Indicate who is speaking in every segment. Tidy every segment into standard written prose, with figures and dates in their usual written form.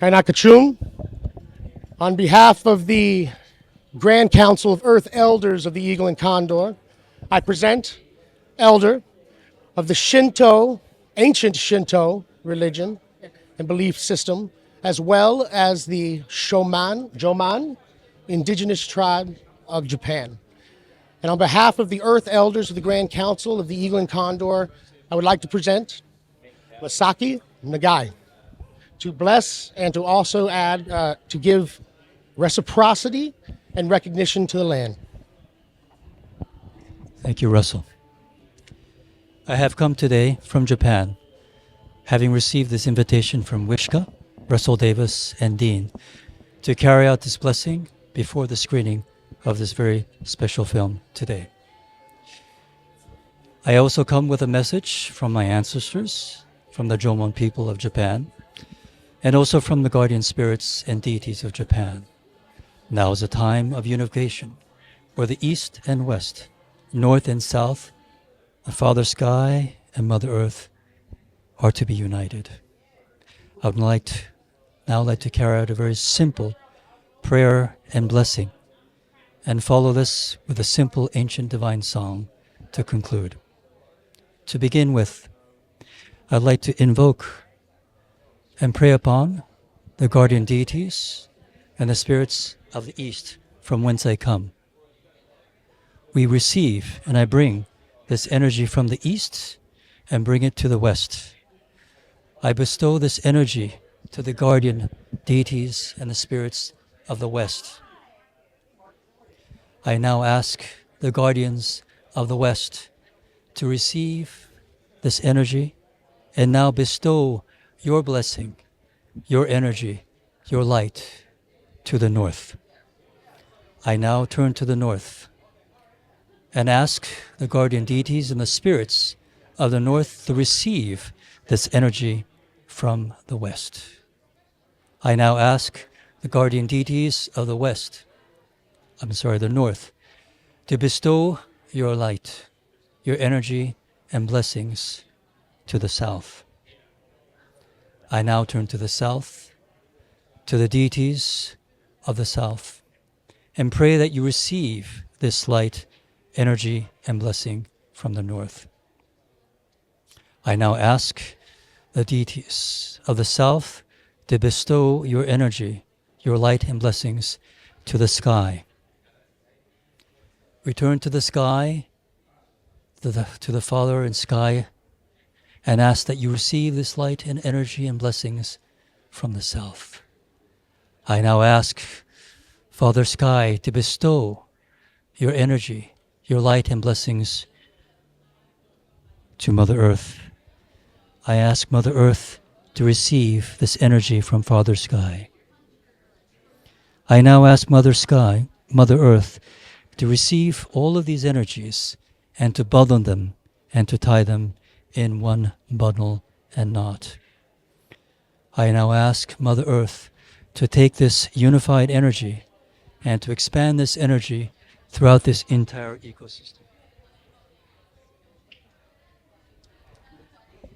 Speaker 1: Kainakachum, on behalf of the Grand Council of Earth Elders of the Eagle and Condor, I present Elder of the Shinto, ancient Shinto religion and belief system, as well as the Jomon, indigenous tribe of Japan. And on behalf of the Earth Elders of the Grand Council of the Eagle and Condor, I would like to present Masaki Nagai to bless and to also add, to give reciprocity and recognition to the land.
Speaker 2: Thank you, Russell. I have come today from Japan, having received this invitation from Wishka, Russell Davis, and Dean to carry out this blessing before the screening of this very special film today. I also come with a message from my ancestors, from the Jomon people of Japan, and also from the guardian spirits and deities of Japan. Now is a time of unification, where the East and West, North and South, the Father Sky and Mother Earth are to be united. I would now like to carry out a very simple prayer and blessing, and follow this with a simple ancient divine song to conclude. To begin with, I'd like to invoke and pray upon the guardian deities and the spirits of the East from whence I come. We receive, and I bring this energy from the East and bring it to the West. I bestow this energy to the guardian deities and the spirits of the West. I now ask the guardians of the West to receive this energy and now bestow your blessing, your energy, your light to the North. I now turn to the North and ask the guardian deities and the spirits of the North to receive this energy from the West. I now ask the guardian deities of the North, to bestow your light, your energy and blessings to the South. I now turn to the South, to the deities of the South, and pray that you receive this light, energy, and blessing from the North. I now ask the deities of the South to bestow your energy, your light, and blessings to the sky. Return to the sky, to the Father in sky, and ask that you receive this light and energy and blessings from the South. I now ask Father Sky to bestow your energy, your light and blessings to Mother Earth. I ask Mother Earth to receive this energy from Father Sky. I now ask Mother Earth, to receive all of these energies and to bundle them and to tie them in one bundle and knot. I now ask Mother Earth to take this unified energy and to expand this energy throughout this entire ecosystem.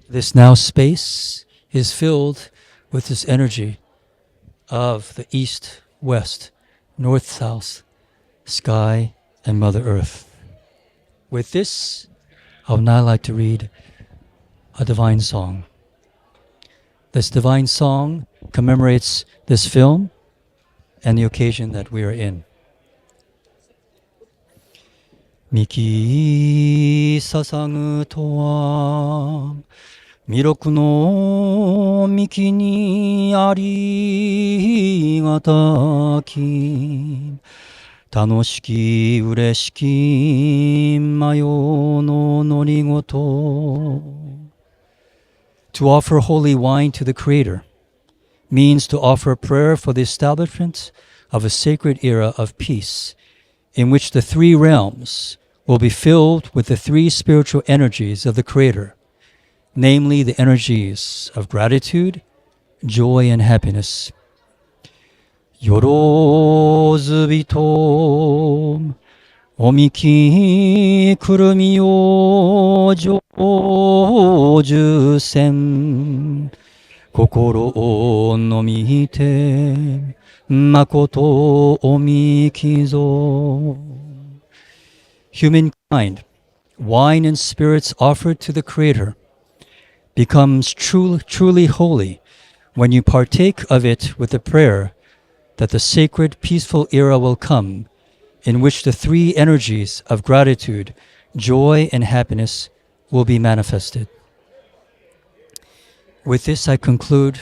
Speaker 2: This now space is filled with this energy of the East, West, North, South, Sky, and Mother Earth. With this, I would now like to read a divine song. This divine song commemorates this film and the occasion that we are in. Miki sasagu towa miroku no miki ni arigataki tanoshiki ureshiki mayo no norigoto. To offer holy wine to the Creator means to offer prayer for the establishment of a sacred era of peace in which the three realms will be filled with the three spiritual energies of the Creator, namely the energies of gratitude, joy, and happiness. Yorozubito omiki kurumi yo joju sen 心を飲みて誠をみきぞ Humankind, wine and spirits offered to the Creator, becomes truly holy when you partake of it with the prayer that the sacred, peaceful era will come in which the three energies of gratitude, joy, and happiness will be manifested. With this, I conclude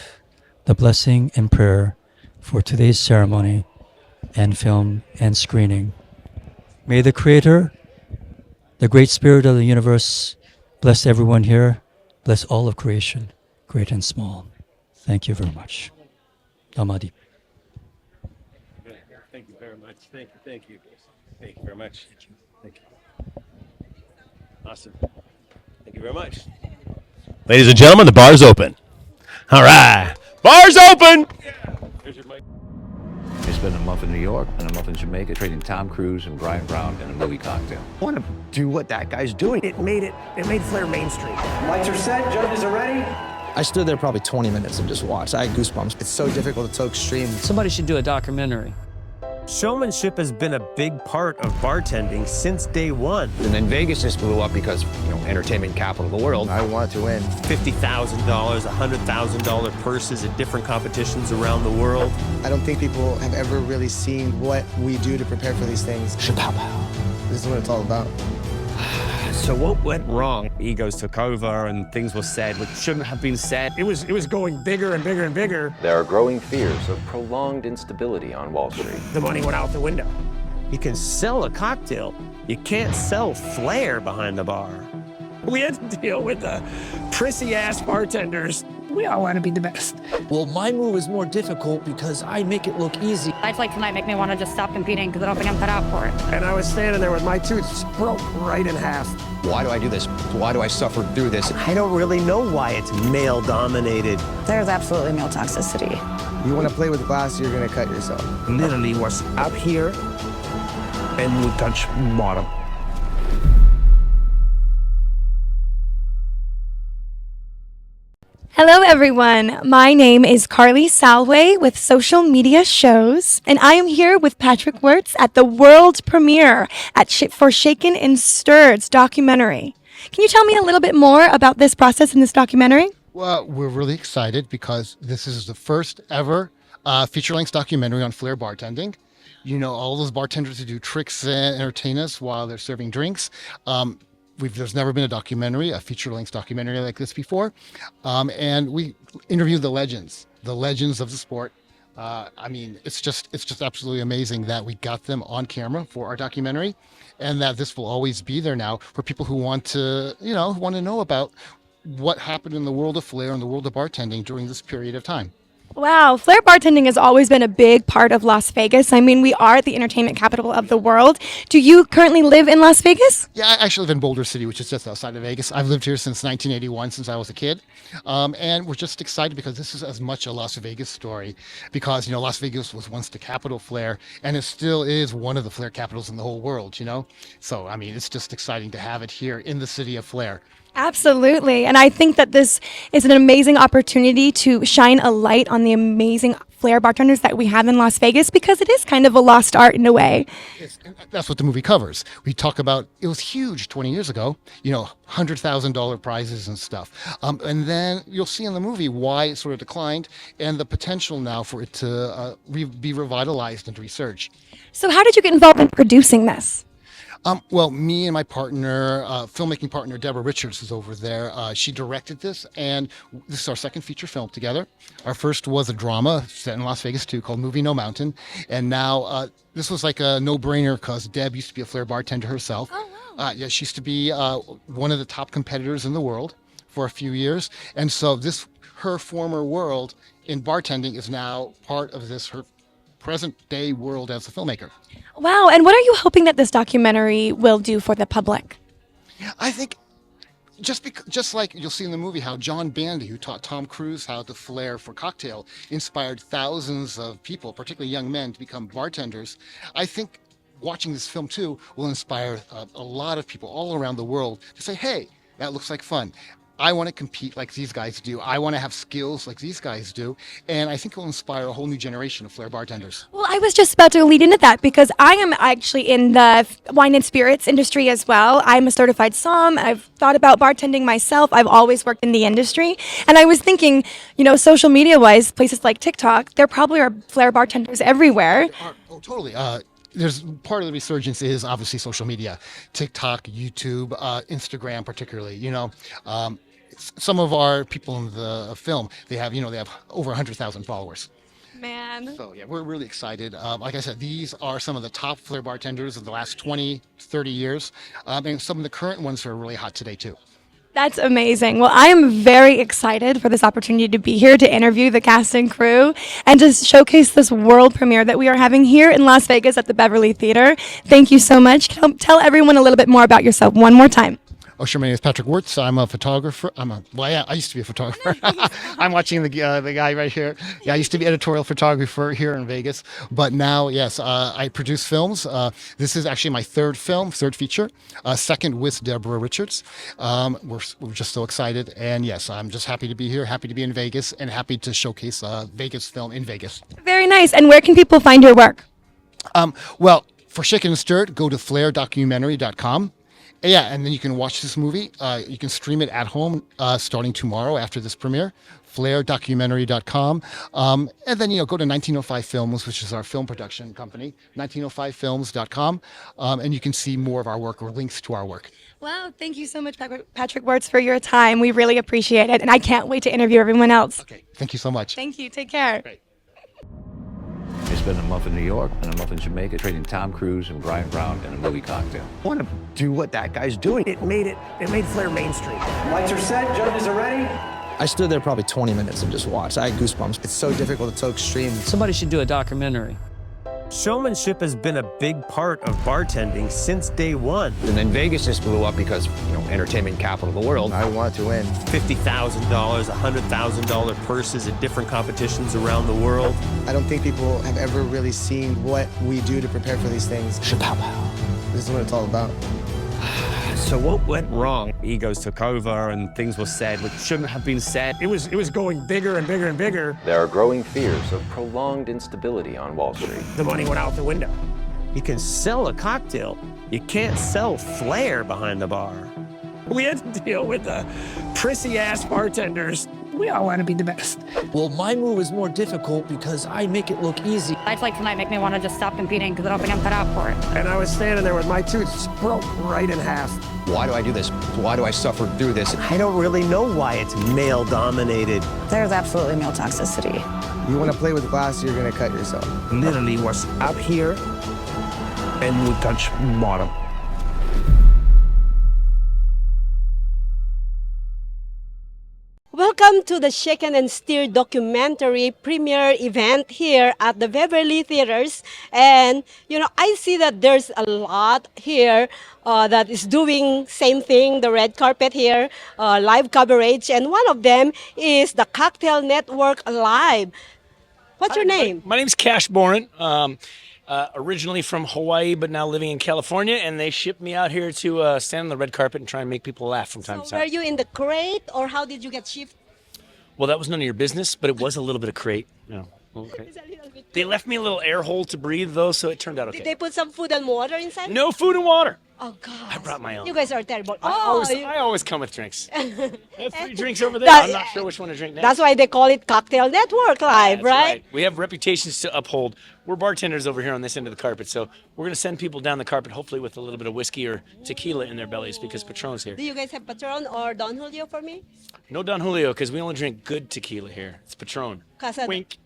Speaker 2: the blessing and prayer for today's ceremony and film and screening. May the Creator, the great spirit of the universe, bless everyone here, bless all of creation, great and small. Thank you very much. Damadi.
Speaker 3: Thank you very much. Thank you. Thank you very much. Thank you. Awesome. Thank you very much. Ladies and gentlemen, the bar's open. All right. Bar's open! Here's your mic.
Speaker 4: I spent a month in New York and a month in Jamaica trading Tom Cruise and Brian Brown in a movie cocktail.
Speaker 5: I want to do what that guy's doing. It made Flair mainstream.
Speaker 6: Lights are set, judges are ready.
Speaker 7: I stood there probably 20 minutes and just watched. I had goosebumps.
Speaker 5: It's so difficult, it's so extreme.
Speaker 8: Somebody should do a documentary.
Speaker 6: Showmanship has been a big part of bartending since day one.
Speaker 5: And then Vegas just blew up because, entertainment capital of the world. I wanted to win.
Speaker 6: $50,000, $100,000 purses at different competitions around the world.
Speaker 9: I don't think people have ever really seen what we do to prepare for these things.
Speaker 5: Chapow.
Speaker 9: This is what it's all about.
Speaker 6: So what went wrong? Egos took over and things were said which shouldn't have been said. It was going bigger and bigger and bigger.
Speaker 10: There are growing fears of prolonged instability on Wall Street.
Speaker 6: The money went out the window. You can sell a cocktail. You can't sell flair behind the bar. We had to deal with the prissy-ass bartenders.
Speaker 11: We all want to be the best.
Speaker 7: Well, my move is more difficult because I make it look easy.
Speaker 11: Nights like tonight make me want to just stop competing because I don't think I'm cut out for it.
Speaker 6: And I was standing there with my tooth broke right in half.
Speaker 5: Why do I do this? Why do I suffer through this?
Speaker 6: I don't really know why it's male-dominated.
Speaker 11: There's absolutely male toxicity.
Speaker 9: You want to play with glass, you're going to cut yourself.
Speaker 6: Literally was up here and we touched bottom.
Speaker 12: Hello everyone, my name is Carly Salway with Social Media Shows, and I am here with Patrick Wirtz at the world premiere for Shaken and Stirred's documentary. Can you tell me a little bit more about this process in this documentary?
Speaker 1: Well, we're really excited because this is the first ever feature-length documentary on Flair bartending. All those bartenders who do tricks and entertain us while they're serving drinks. There's never been a feature-length documentary like this before. And we interviewed the legends of the sport. It's just absolutely amazing that we got them on camera for our documentary, and that this will always be there now for people who want to know about what happened in the world of Flair and the world of bartending during this period of time.
Speaker 12: Wow, Flair bartending has always been a big part of Las Vegas. We are the entertainment capital of the world. Do you currently live in Las Vegas?
Speaker 1: Yeah, I actually live in Boulder City, which is just outside of Vegas. I've lived here since 1981, since I was a kid. And we're just excited because this is as much a Las Vegas story because, Las Vegas was once the capital of Flair, and it still is one of the Flair capitals in the whole world, So, it's just exciting to have it here in the city of Flair.
Speaker 12: Absolutely. And I think that this is an amazing opportunity to shine a light on the amazing Flair bartenders that we have in Las Vegas, because it is kind of a lost art in a way.
Speaker 1: That's what the movie covers. We talk about, it was huge 20 years ago, $100,000 prizes and stuff. And then you'll see in the movie why it sort of declined and the potential now for it to be revitalized and researched.
Speaker 12: So how did you get involved in producing this?
Speaker 1: Well, me and my partner, filmmaking partner, Deborah Richards, is over there. She directed this, and this is our second feature film together. Our first was a drama set in Las Vegas, too, called Movie No Mountain. And now this was like a no-brainer because Deb used to be a Flair bartender herself. Oh, wow. She used to be one of the top competitors in the world for a few years. And so her former world in bartending is now part of her present-day world as a filmmaker.
Speaker 12: Wow, and what are you hoping that this documentary will do for the public?
Speaker 1: I think just like you'll see in the movie how John Bandy, who taught Tom Cruise how to flair for cocktail, inspired thousands of people, particularly young men, to become bartenders. I think watching this film, too, will inspire a lot of people all around the world to say, hey, that looks like fun.
Speaker 8: I want to compete like these guys do. I want to have skills like these guys do. And I think it will inspire a whole new generation of Flair bartenders.
Speaker 12: Well, I was just about to lead into that because I am actually in the wine and spirits industry as well. I'm a certified somm. I've thought about bartending myself. I've always worked in the industry. And I was thinking, social media wise, places like TikTok, there probably are Flair bartenders everywhere.
Speaker 8: Oh, totally. There's part of the resurgence is obviously social media, TikTok, YouTube, Instagram, particularly. Some of our people in the film, they have over 100,000 followers.
Speaker 12: Man.
Speaker 8: So yeah, we're really excited. Like I said, these are some of the top Flair bartenders of the last 20, 30 years. And some of the current ones are really hot today too.
Speaker 12: That's amazing. Well, I am very excited for this opportunity to be here to interview the cast and crew and to showcase this world premiere that we are having here in Las Vegas at the Beverly Theater. Thank you so much. Tell everyone a little bit more about yourself one more time.
Speaker 8: Oh, sure. My name is Patrick Wirtz. I'm a photographer. I used to be a photographer. I'm watching the guy right here. Yeah, I used to be editorial photographer here in Vegas. But now, yes, I produce films. This is actually my third feature, second with Deborah Richards. We're just so excited. And yes, I'm just happy to be here, happy to be in Vegas, and happy to showcase Vegas film in Vegas.
Speaker 12: Very nice. And where can people find your work?
Speaker 8: Well, for Shaken and Stirred, go to flairdocumentary.com. Yeah, and then you can watch this movie. You can stream it at home starting tomorrow after this premiere, flairdocumentary.com. And then, go to 1905 Films, which is our film production company, 1905films.com. And you can see more of our work or links to our work.
Speaker 12: Well, thank you so much, Patrick Wirtz, for your time. We really appreciate it. And I can't wait to interview everyone else.
Speaker 8: Okay, thank you so much.
Speaker 12: Thank you. Take care.
Speaker 8: Great.
Speaker 4: I spent a month in New York and a month in Jamaica trading Tom Cruise and Brian Brown in a movie cocktail.
Speaker 6: I want to do what that guy's doing. It made Flair mainstream.
Speaker 5: Lights are set, judges are ready.
Speaker 7: I stood there probably 20 minutes and just watched. I had goosebumps.
Speaker 9: It's so difficult, it's so extreme.
Speaker 7: Somebody should do a documentary.
Speaker 6: Showmanship has been a big part of bartending since day one.
Speaker 5: And then Vegas just blew up because, entertainment capital of the world.
Speaker 9: I want to win.
Speaker 6: $50,000, $100,000 purses at different competitions around the world.
Speaker 9: I don't think people have ever really seen what we do to prepare for these things.
Speaker 7: Chapow.
Speaker 9: This is what it's all about.
Speaker 6: So what went wrong? Egos took over and things were said which shouldn't have been said. It was going bigger and bigger and bigger.
Speaker 10: There are growing fears of prolonged instability on Wall Street.
Speaker 6: The money went out the window. You can sell a cocktail. You can't sell Flair behind the bar. We had to deal with the prissy-ass bartenders.
Speaker 11: We all want to be the best.
Speaker 7: Well, my move is more difficult because I make it look easy.
Speaker 11: Nights like tonight make me want to just stop competing because I don't think I'm cut out for it.
Speaker 6: And I was standing there with my tooth just broke right in half.
Speaker 5: Why do I do this? Why do I suffer through this?
Speaker 6: I don't really know why it's male-dominated.
Speaker 11: There's absolutely male toxicity.
Speaker 9: You want to play with glass, you're going to cut yourself.
Speaker 6: Literally was up here and we touch bottom.
Speaker 13: Welcome to the Shaken and Stirred documentary premiere event here at the Beverly Theaters. And, I see that there's a lot here that is doing same thing, the red carpet here, live coverage. And one of them is the Cocktail Network Live. What's your name?
Speaker 14: My name's Cash Boren. Originally from Hawaii, but now living in California, and they shipped me out here to stand on the red carpet and try and make people laugh from time to time.
Speaker 13: Were you in the crate, or how did you get shipped?
Speaker 14: Well, that was none of your business, but it was a little bit of crate. Okay. They left me a little air hole to breathe, though, so it turned out okay.
Speaker 13: Did they put some food and water inside?
Speaker 14: No food and water.
Speaker 13: Oh, God.
Speaker 14: I brought my own.
Speaker 13: You guys are terrible.
Speaker 14: I always come with drinks. I have 3 drinks over there. I'm not sure which one to drink next.
Speaker 13: That's why they call it Cocktail Network Live, right?
Speaker 14: We have reputations to uphold. We're bartenders over here on this end of the carpet, so we're going to send people down the carpet, hopefully with a little bit of whiskey or tequila in their bellies, because Patron's here.
Speaker 13: Do you guys have Patron or Don Julio for me?
Speaker 14: No Don Julio, because we only drink good tequila here. It's Patron. Wink.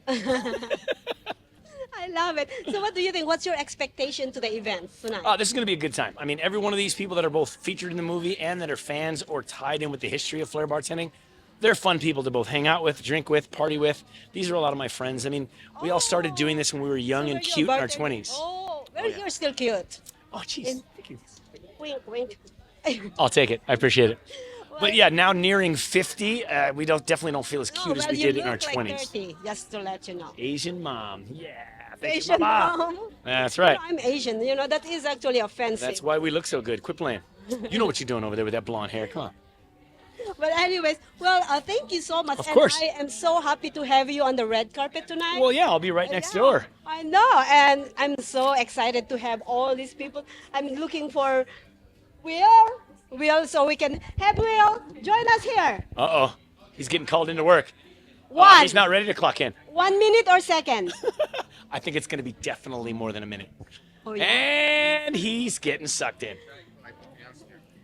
Speaker 13: I love it. So what do you think? What's your expectation to the event tonight?
Speaker 14: This is going to be a good time. I mean, every one of these people that are both featured in the movie and that are fans or tied in with the history of Flair bartending, they're fun people to both hang out with, drink with, party with. These are a lot of my friends. I mean, we all started doing this when we were young and cute in our 20s.
Speaker 13: Oh, you're still cute.
Speaker 14: Oh, jeez. Thank you.
Speaker 13: Wink, wink.
Speaker 14: I'll take it. I appreciate it. But yeah, now nearing 50, we definitely don't feel as cute as we did in our 20s.
Speaker 13: 30, just to let you know.
Speaker 14: Asian mom. Yeah.
Speaker 13: Asian mom.
Speaker 14: That's right.
Speaker 13: I'm Asian. That is actually offensive.
Speaker 14: That's why we look so good. Quit playing. You know what you're doing over there with that blonde hair. Come on.
Speaker 13: But anyways, well, thank you so much.
Speaker 14: Of course.
Speaker 13: And I am so happy to have you on the red carpet tonight.
Speaker 14: Well, yeah, I'll be right next door.
Speaker 13: I know, and I'm so excited to have all these people. I'm looking for Will, so we can have Will join us here.
Speaker 14: Uh-oh. He's getting called into work.
Speaker 13: One.
Speaker 14: He's not ready to clock in.
Speaker 13: 1 minute or second?
Speaker 14: I think it's going to be definitely more than a minute.
Speaker 13: Oh, yeah.
Speaker 14: And he's getting sucked in.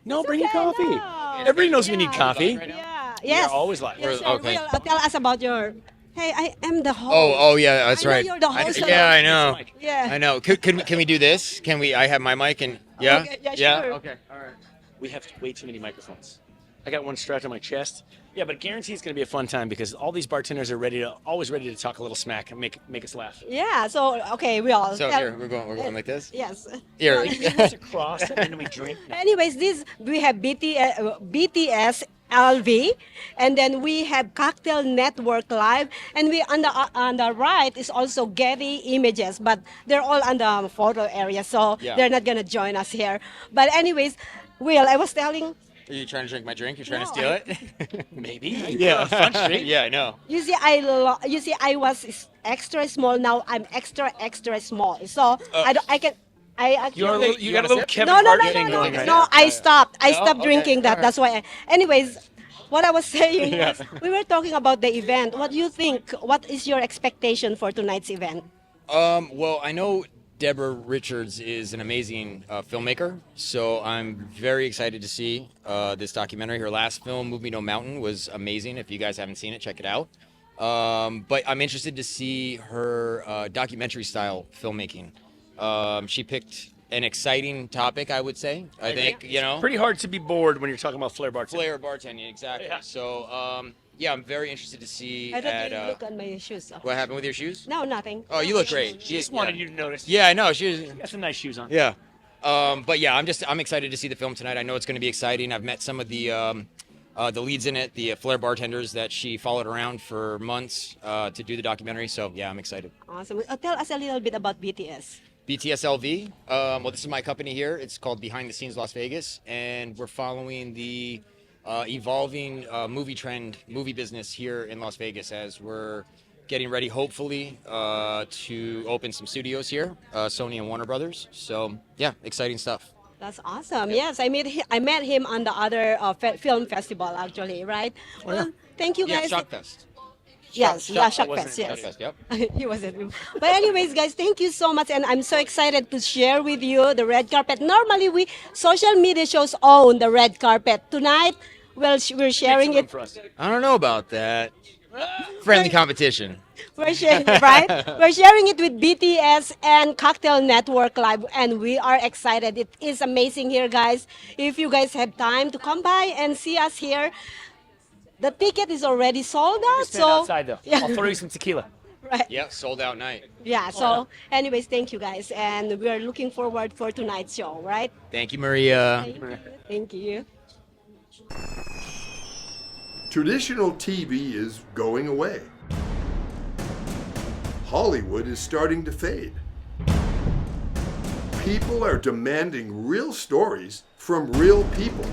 Speaker 14: No, bring your coffee. Everybody knows we need coffee.
Speaker 13: Yeah.
Speaker 14: We
Speaker 13: Yes.
Speaker 14: are always live.
Speaker 13: Yes, sir.
Speaker 5: Okay.
Speaker 13: Will, tell us about your. Hey, I am the host.
Speaker 5: Oh, yeah, that's
Speaker 13: I know
Speaker 5: right.
Speaker 13: you're the host of
Speaker 5: yeah,
Speaker 13: it.
Speaker 5: I know.
Speaker 13: Yeah.
Speaker 5: I know. Can we do this? Can we? I have my mic and yeah.
Speaker 13: Okay, yeah, sure.
Speaker 5: Okay. All right.
Speaker 14: We have way too many microphones. I got one strapped on my chest. Yeah, but guarantee it's going to be a fun time because all these bartenders are always ready to talk a little smack and make us laugh.
Speaker 13: Yeah. So okay, Will.
Speaker 5: So here we're going like this.
Speaker 13: Yes.
Speaker 5: Here.
Speaker 14: Across and then we drink.
Speaker 13: Anyways, we have BTS LV, and then we have Cocktail Network Live, and we on the right is also Getty Images, but they're all on the photo area, so
Speaker 5: Yeah.
Speaker 13: they're not gonna join us here. But anyways, Will, I was telling.
Speaker 5: Are you trying to drink my drink? You're trying to steal it?
Speaker 14: Maybe.
Speaker 5: Yeah.
Speaker 14: Fun street.
Speaker 5: Yeah, I know.
Speaker 13: You see, I was extra small. Now I'm extra small. So I actually.
Speaker 14: You got a little Kevin
Speaker 13: No,
Speaker 14: Hart thing going right now.
Speaker 13: I stopped. I
Speaker 5: No?
Speaker 13: stopped
Speaker 5: Okay,
Speaker 13: drinking that.
Speaker 5: all right.
Speaker 13: That's why. Anyways, what I was saying
Speaker 5: Yeah.
Speaker 13: was, we were talking about the event. What do you think? What is your expectation for tonight's event?
Speaker 5: Well, I know Deborah Richards is an amazing filmmaker, so I'm very excited to see this documentary. Her last film, Movie No Mountain, was amazing. If you guys haven't seen it, check it out. But I'm interested to see her documentary style filmmaking. She picked an exciting topic, I would say. I think, you know.
Speaker 14: Pretty hard to be bored when you're talking about Flair bartending.
Speaker 5: Flair bartending, exactly.
Speaker 14: Yeah.
Speaker 5: So, yeah, I'm very interested to see.
Speaker 13: I don't really look at my shoes.
Speaker 5: What happened with your shoes?
Speaker 13: No, nothing.
Speaker 5: Oh, you look great.
Speaker 14: She just wanted you to notice.
Speaker 5: Yeah, I know. She was.
Speaker 14: You got some nice shoes on.
Speaker 5: Yeah. But yeah, I'm excited to see the film tonight. I know it's going to be exciting. I've met some of the leads in it, the Flair bartenders that she followed around for months to do the documentary. So yeah, I'm excited.
Speaker 13: Awesome. Tell us a little bit about BTS.
Speaker 5: BTSLV. Well, this is my company here. It's called Behind the Scenes Las Vegas, and we're following the evolving movie business here in Las Vegas as we're getting ready, hopefully, to open some studios here, Sony and Warner Brothers. So yeah, exciting stuff.
Speaker 13: That's awesome. Yes, I met him on the other film festival actually, right? Well, thank you guys.
Speaker 5: Yeah, Shockfest.
Speaker 13: Yes, Shockfest. Yes.
Speaker 5: Shockfest, yep.
Speaker 13: He wasn't. But anyways, guys, thank you so much, and I'm so excited to share with you the red carpet. Normally, we social media shows own the red carpet. Tonight, well, we're sharing it.
Speaker 5: I don't know about that. Friendly competition.
Speaker 13: We're sharing, right? We're sharing it with BTS and Cocktail Network Live, and we are excited. It is amazing here, guys. If you guys have time to come by and see us here, the ticket is already sold out.
Speaker 14: Stand
Speaker 13: So
Speaker 14: outside though.
Speaker 13: yeah,
Speaker 14: I'll throw you some tequila.
Speaker 13: right.
Speaker 5: Yep, sold out night.
Speaker 13: Yeah. So, anyways, thank you guys, and we are looking forward for tonight's show. Right?
Speaker 5: Thank you, Maria.
Speaker 13: Thank you.
Speaker 15: Traditional TV is going away. Hollywood is starting to fade. People are demanding real stories from real people.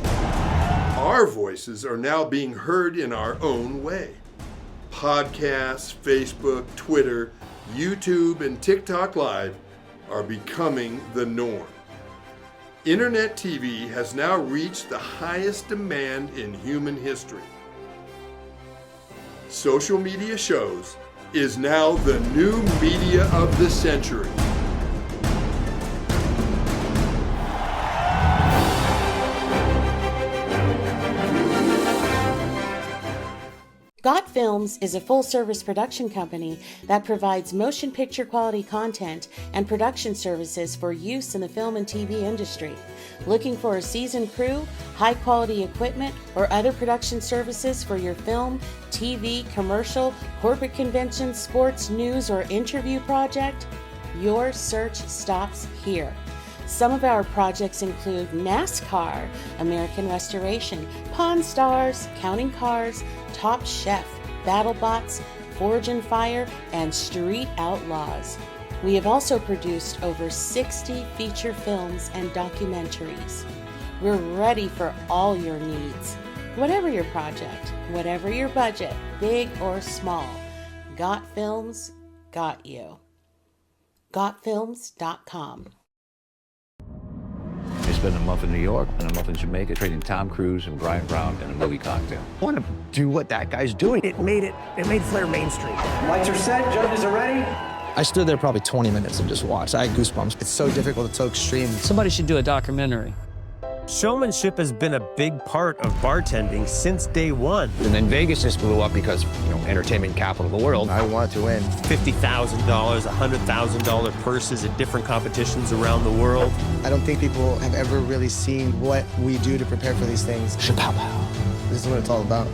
Speaker 15: Our voices are now being heard in our own way. Podcasts, Facebook, Twitter, YouTube, and TikTok Live are becoming the norm. Internet TV has now reached the highest demand in human history. Social media shows is now the new media of the century.
Speaker 16: Got Films is a full-service production company that provides motion picture quality content and production services for use in the film and TV industry. Looking for a seasoned crew, high-quality equipment, or other production services for your film, TV, commercial, corporate convention, sports, news, or interview project? Your search stops here. Some of our projects include NASCAR, American Restoration, Pawn Stars, Counting Cars, Top Chef, BattleBots, Forge and Fire, and Street Outlaws. We have also produced over 60 feature films and documentaries. We're ready for all your needs. Whatever your project, whatever your budget, big or small, Got Films got you. GotFilms.com.
Speaker 4: I spent a month in New York and a month in Jamaica trading Tom Cruise and Brian Brown in a movie cocktail.
Speaker 6: I want to do what that guy's doing. It made Flair mainstream.
Speaker 7: Lights are set, judges are ready. I stood there probably 20 minutes and just watched. I had goosebumps.
Speaker 9: It's so difficult, it's so extreme.
Speaker 7: Somebody should do a documentary.
Speaker 6: Showmanship has been a big part of bartending since day one.
Speaker 10: And then Vegas just blew up because, entertainment capital of the world.
Speaker 9: I want to win.
Speaker 6: $50,000, $100,000 purses at different competitions around the world.
Speaker 9: I don't think people have ever really seen what we do to prepare for these things.
Speaker 7: Chapow.
Speaker 9: This is what it's all about.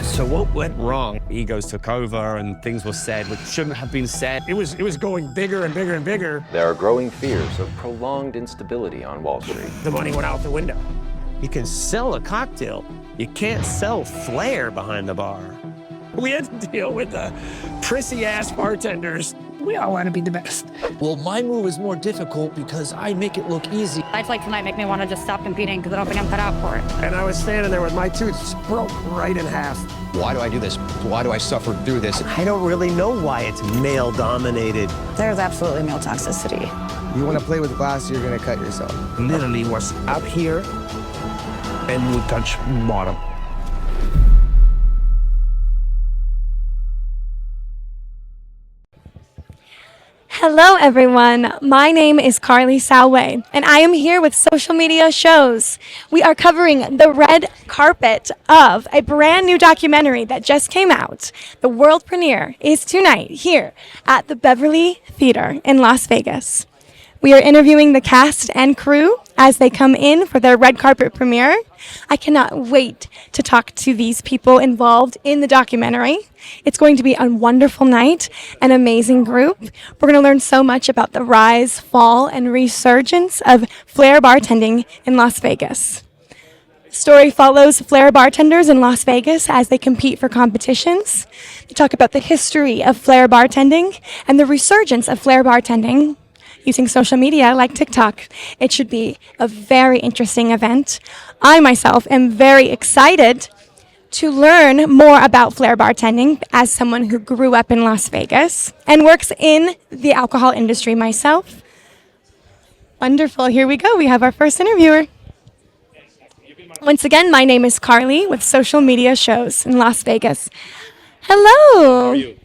Speaker 6: So what went wrong? Egos took over and things were said which shouldn't have been said. It was going bigger and bigger and bigger.
Speaker 10: There are growing fears of prolonged instability on Wall Street.
Speaker 6: The money went out the window. You can sell a cocktail. You can't sell Flair behind the bar. We had to deal with the prissy-ass bartenders.
Speaker 11: We all want to be the best.
Speaker 7: Well, my move is more difficult because I make it look easy.
Speaker 11: Nights like tonight make me want to just stop competing because I don't think I'm cut out for it.
Speaker 6: And I was standing there with my tooth just broke right in half.
Speaker 10: Why do I do this? Why do I suffer through this?
Speaker 6: I don't really know why it's male-dominated.
Speaker 11: There's absolutely male toxicity.
Speaker 9: You want to play with glass, you're going to cut yourself.
Speaker 6: Literally was up here and would touch bottom.
Speaker 12: Hello, everyone. My name is Carly Salway, and I am here with Social Media Shows. We are covering the red carpet of a brand new documentary that just came out. The world premiere is tonight here at the Beverly Theater in Las Vegas. We are interviewing the cast and crew as they come in for their red carpet premiere. I cannot wait to talk to these people involved in the documentary. It's going to be a wonderful night, an amazing group. We're going to learn so much about the rise, fall, and resurgence of Flair bartending in Las Vegas. The story follows Flair bartenders in Las Vegas as they compete for competitions. They talk about the history of Flair bartending and the resurgence of Flair bartending using social media like TikTok. It should be a very interesting event. I myself am very excited to learn more about Flair bartending as someone who grew up in Las Vegas and works in the alcohol industry myself. Wonderful. Here we go. We have our first interviewer. Once again, my name is Carly with Social Media Shows in Las Vegas. Hello.
Speaker 17: How are you?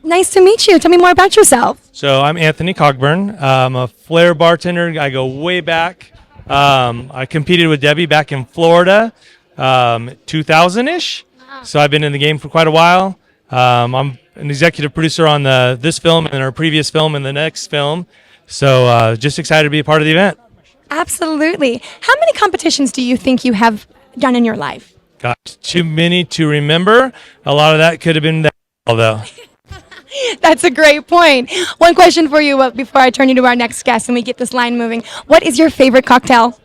Speaker 12: Nice to meet you. Tell me more about yourself.
Speaker 17: So I'm Anthony Cogburn. I'm a Flair bartender. I go way back. I competed with Debbie back in Florida, 2000-ish. So I've been in the game for quite a while. I'm an executive producer on this film and our previous film and the next film. So just excited to be a part of the event.
Speaker 12: Absolutely. How many competitions do you think you have done in your life?
Speaker 17: Got too many to remember. A lot of that could have been that, although.
Speaker 12: That's a great point. One question for you before I turn you to our next guest and we get this line moving. What is your favorite cocktail?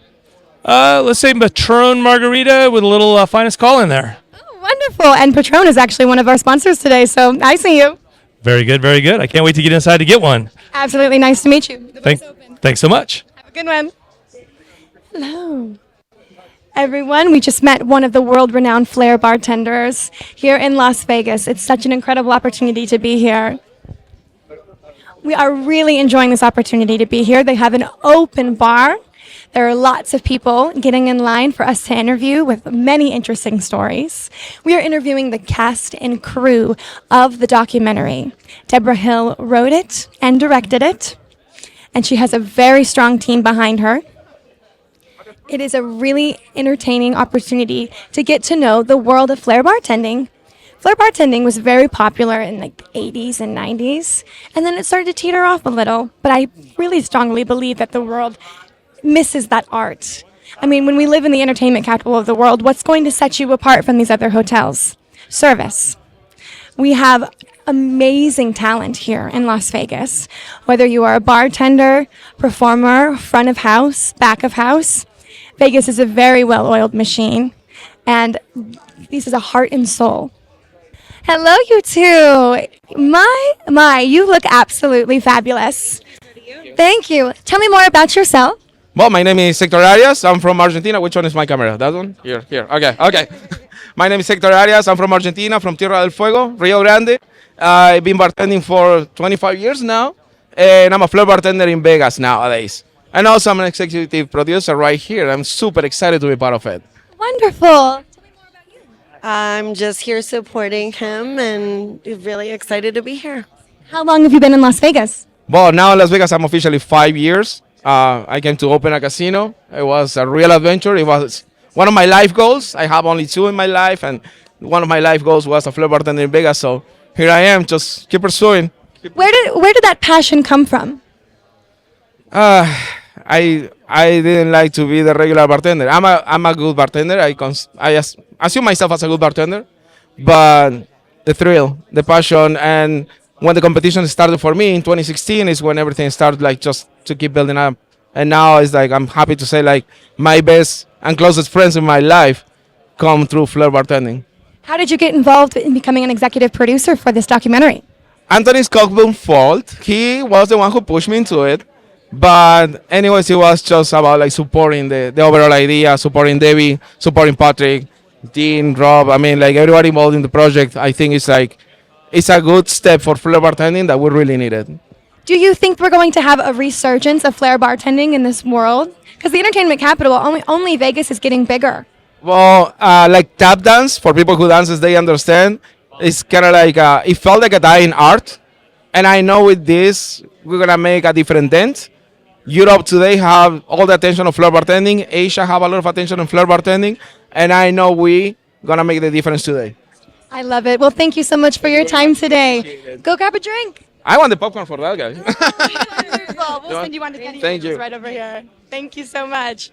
Speaker 17: Let's say Patron Margarita with a little finest call in there.
Speaker 12: Oh, wonderful. And Patron is actually one of our sponsors today, so I see you.
Speaker 17: Very good, very good. I can't wait to get inside to get one.
Speaker 12: Absolutely. Nice to meet you.
Speaker 17: Thanks so much.
Speaker 12: Have a good one. Hello. Everyone, we just met one of the world-renowned Flair bartenders here in Las Vegas. It's such an incredible opportunity to be here. We are really enjoying this opportunity to be here. They have an open bar. There are lots of people getting in line for us to interview with many interesting stories. We are interviewing the cast and crew of the documentary. Deborah Hill wrote it and directed it, and she has a very strong team behind her. It is a really entertaining opportunity to get to know the world of Flair bartending. Flair bartending was very popular in the 80s and 90s, and then it started to teeter off a little. But I really strongly believe that the world misses that art. I mean, when we live in the entertainment capital of the world, what's going to set you apart from these other hotels? Service. We have amazing talent here in Las Vegas. Whether you are a bartender, performer, front of house, back of house, Vegas is a very well-oiled machine, and this is a heart and soul. Hello, you two. My, you look absolutely fabulous. Thank you. Tell me more about yourself.
Speaker 18: Well, my name is Hector Arias. I'm from Argentina. Which one is my camera? That one? Here. Okay. My name is Hector Arias. I'm from Argentina, from Tierra del Fuego, Rio Grande. I've been bartending for 25 years now, and I'm a Flair bartender in Vegas nowadays. And also, I'm an executive producer right here. I'm super excited to be part of it.
Speaker 12: Wonderful.
Speaker 19: I'm just here supporting him and really excited to be here.
Speaker 12: How long have you been in Las Vegas?
Speaker 18: Well, now in Las Vegas, I'm officially 5 years. I came to open a casino. It was a real adventure. It was one of my life goals. I have only 2 in my life, and one of my life goals was a Flair bartender in Vegas. So here I am, just keep pursuing.
Speaker 12: Where did that passion come from?
Speaker 18: I didn't like to be the regular bartender. I'm a good bartender. I assume myself as a good bartender, but the thrill, the passion, and when the competition started for me in 2016 is when everything started like just to keep building up. And now it's like I'm happy to say like my best and closest friends in my life come through Flair bartending.
Speaker 12: How did you get involved in becoming an executive producer for this documentary?
Speaker 18: Anthony's Cockburn fault. He was the one who pushed me into it. But anyways, it was just about like supporting the overall idea, supporting Debbie, supporting Patrick, Dean, Rob. I mean, like everybody involved in the project. I think it's a good step for Flair bartending that we really needed.
Speaker 12: Do you think we're going to have a resurgence of Flair bartending in this world? Because the entertainment capital, only Vegas is getting bigger.
Speaker 18: Well, like tap dance, for people who dances, they understand. It's kind of like, it felt like a dying art. And I know with this, we're going to make a different dent. Europe today have all the attention of Flair bartending. Asia have a lot of attention on Flair bartending. And I know we going to make the difference today.
Speaker 12: I love it. Well, thank you so much for your time today. Go grab a drink.
Speaker 18: I want the popcorn for that guy.
Speaker 12: We'll send you one to Kenny.
Speaker 18: Thank you.
Speaker 12: Right over here. Thank you so much.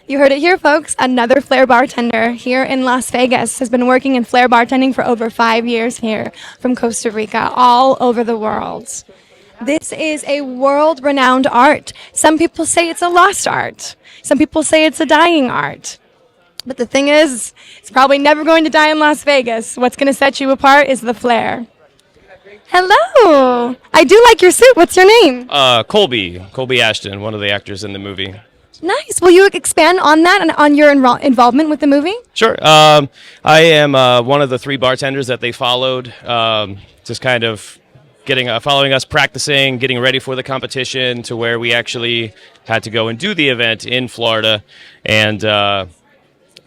Speaker 12: You heard it here, folks. Another Flair bartender here in Las Vegas has been working in Flair bartending for over 5 years here from Costa Rica, all over the world. This is a world-renowned art. Some people say it's a lost art. Some people say it's a dying art. But the thing is, it's probably never going to die in Las Vegas. What's going to set you apart is the Flair. Hello. I do like your suit. What's your name?
Speaker 20: Colby Ashton, one of the actors in the movie.
Speaker 12: Nice. Will you expand on that and on your involvement with the movie?
Speaker 20: Sure. I am one of the 3 bartenders that they followed, just kind of following us practicing, getting ready for the competition to where we actually had to go and do the event in Florida. And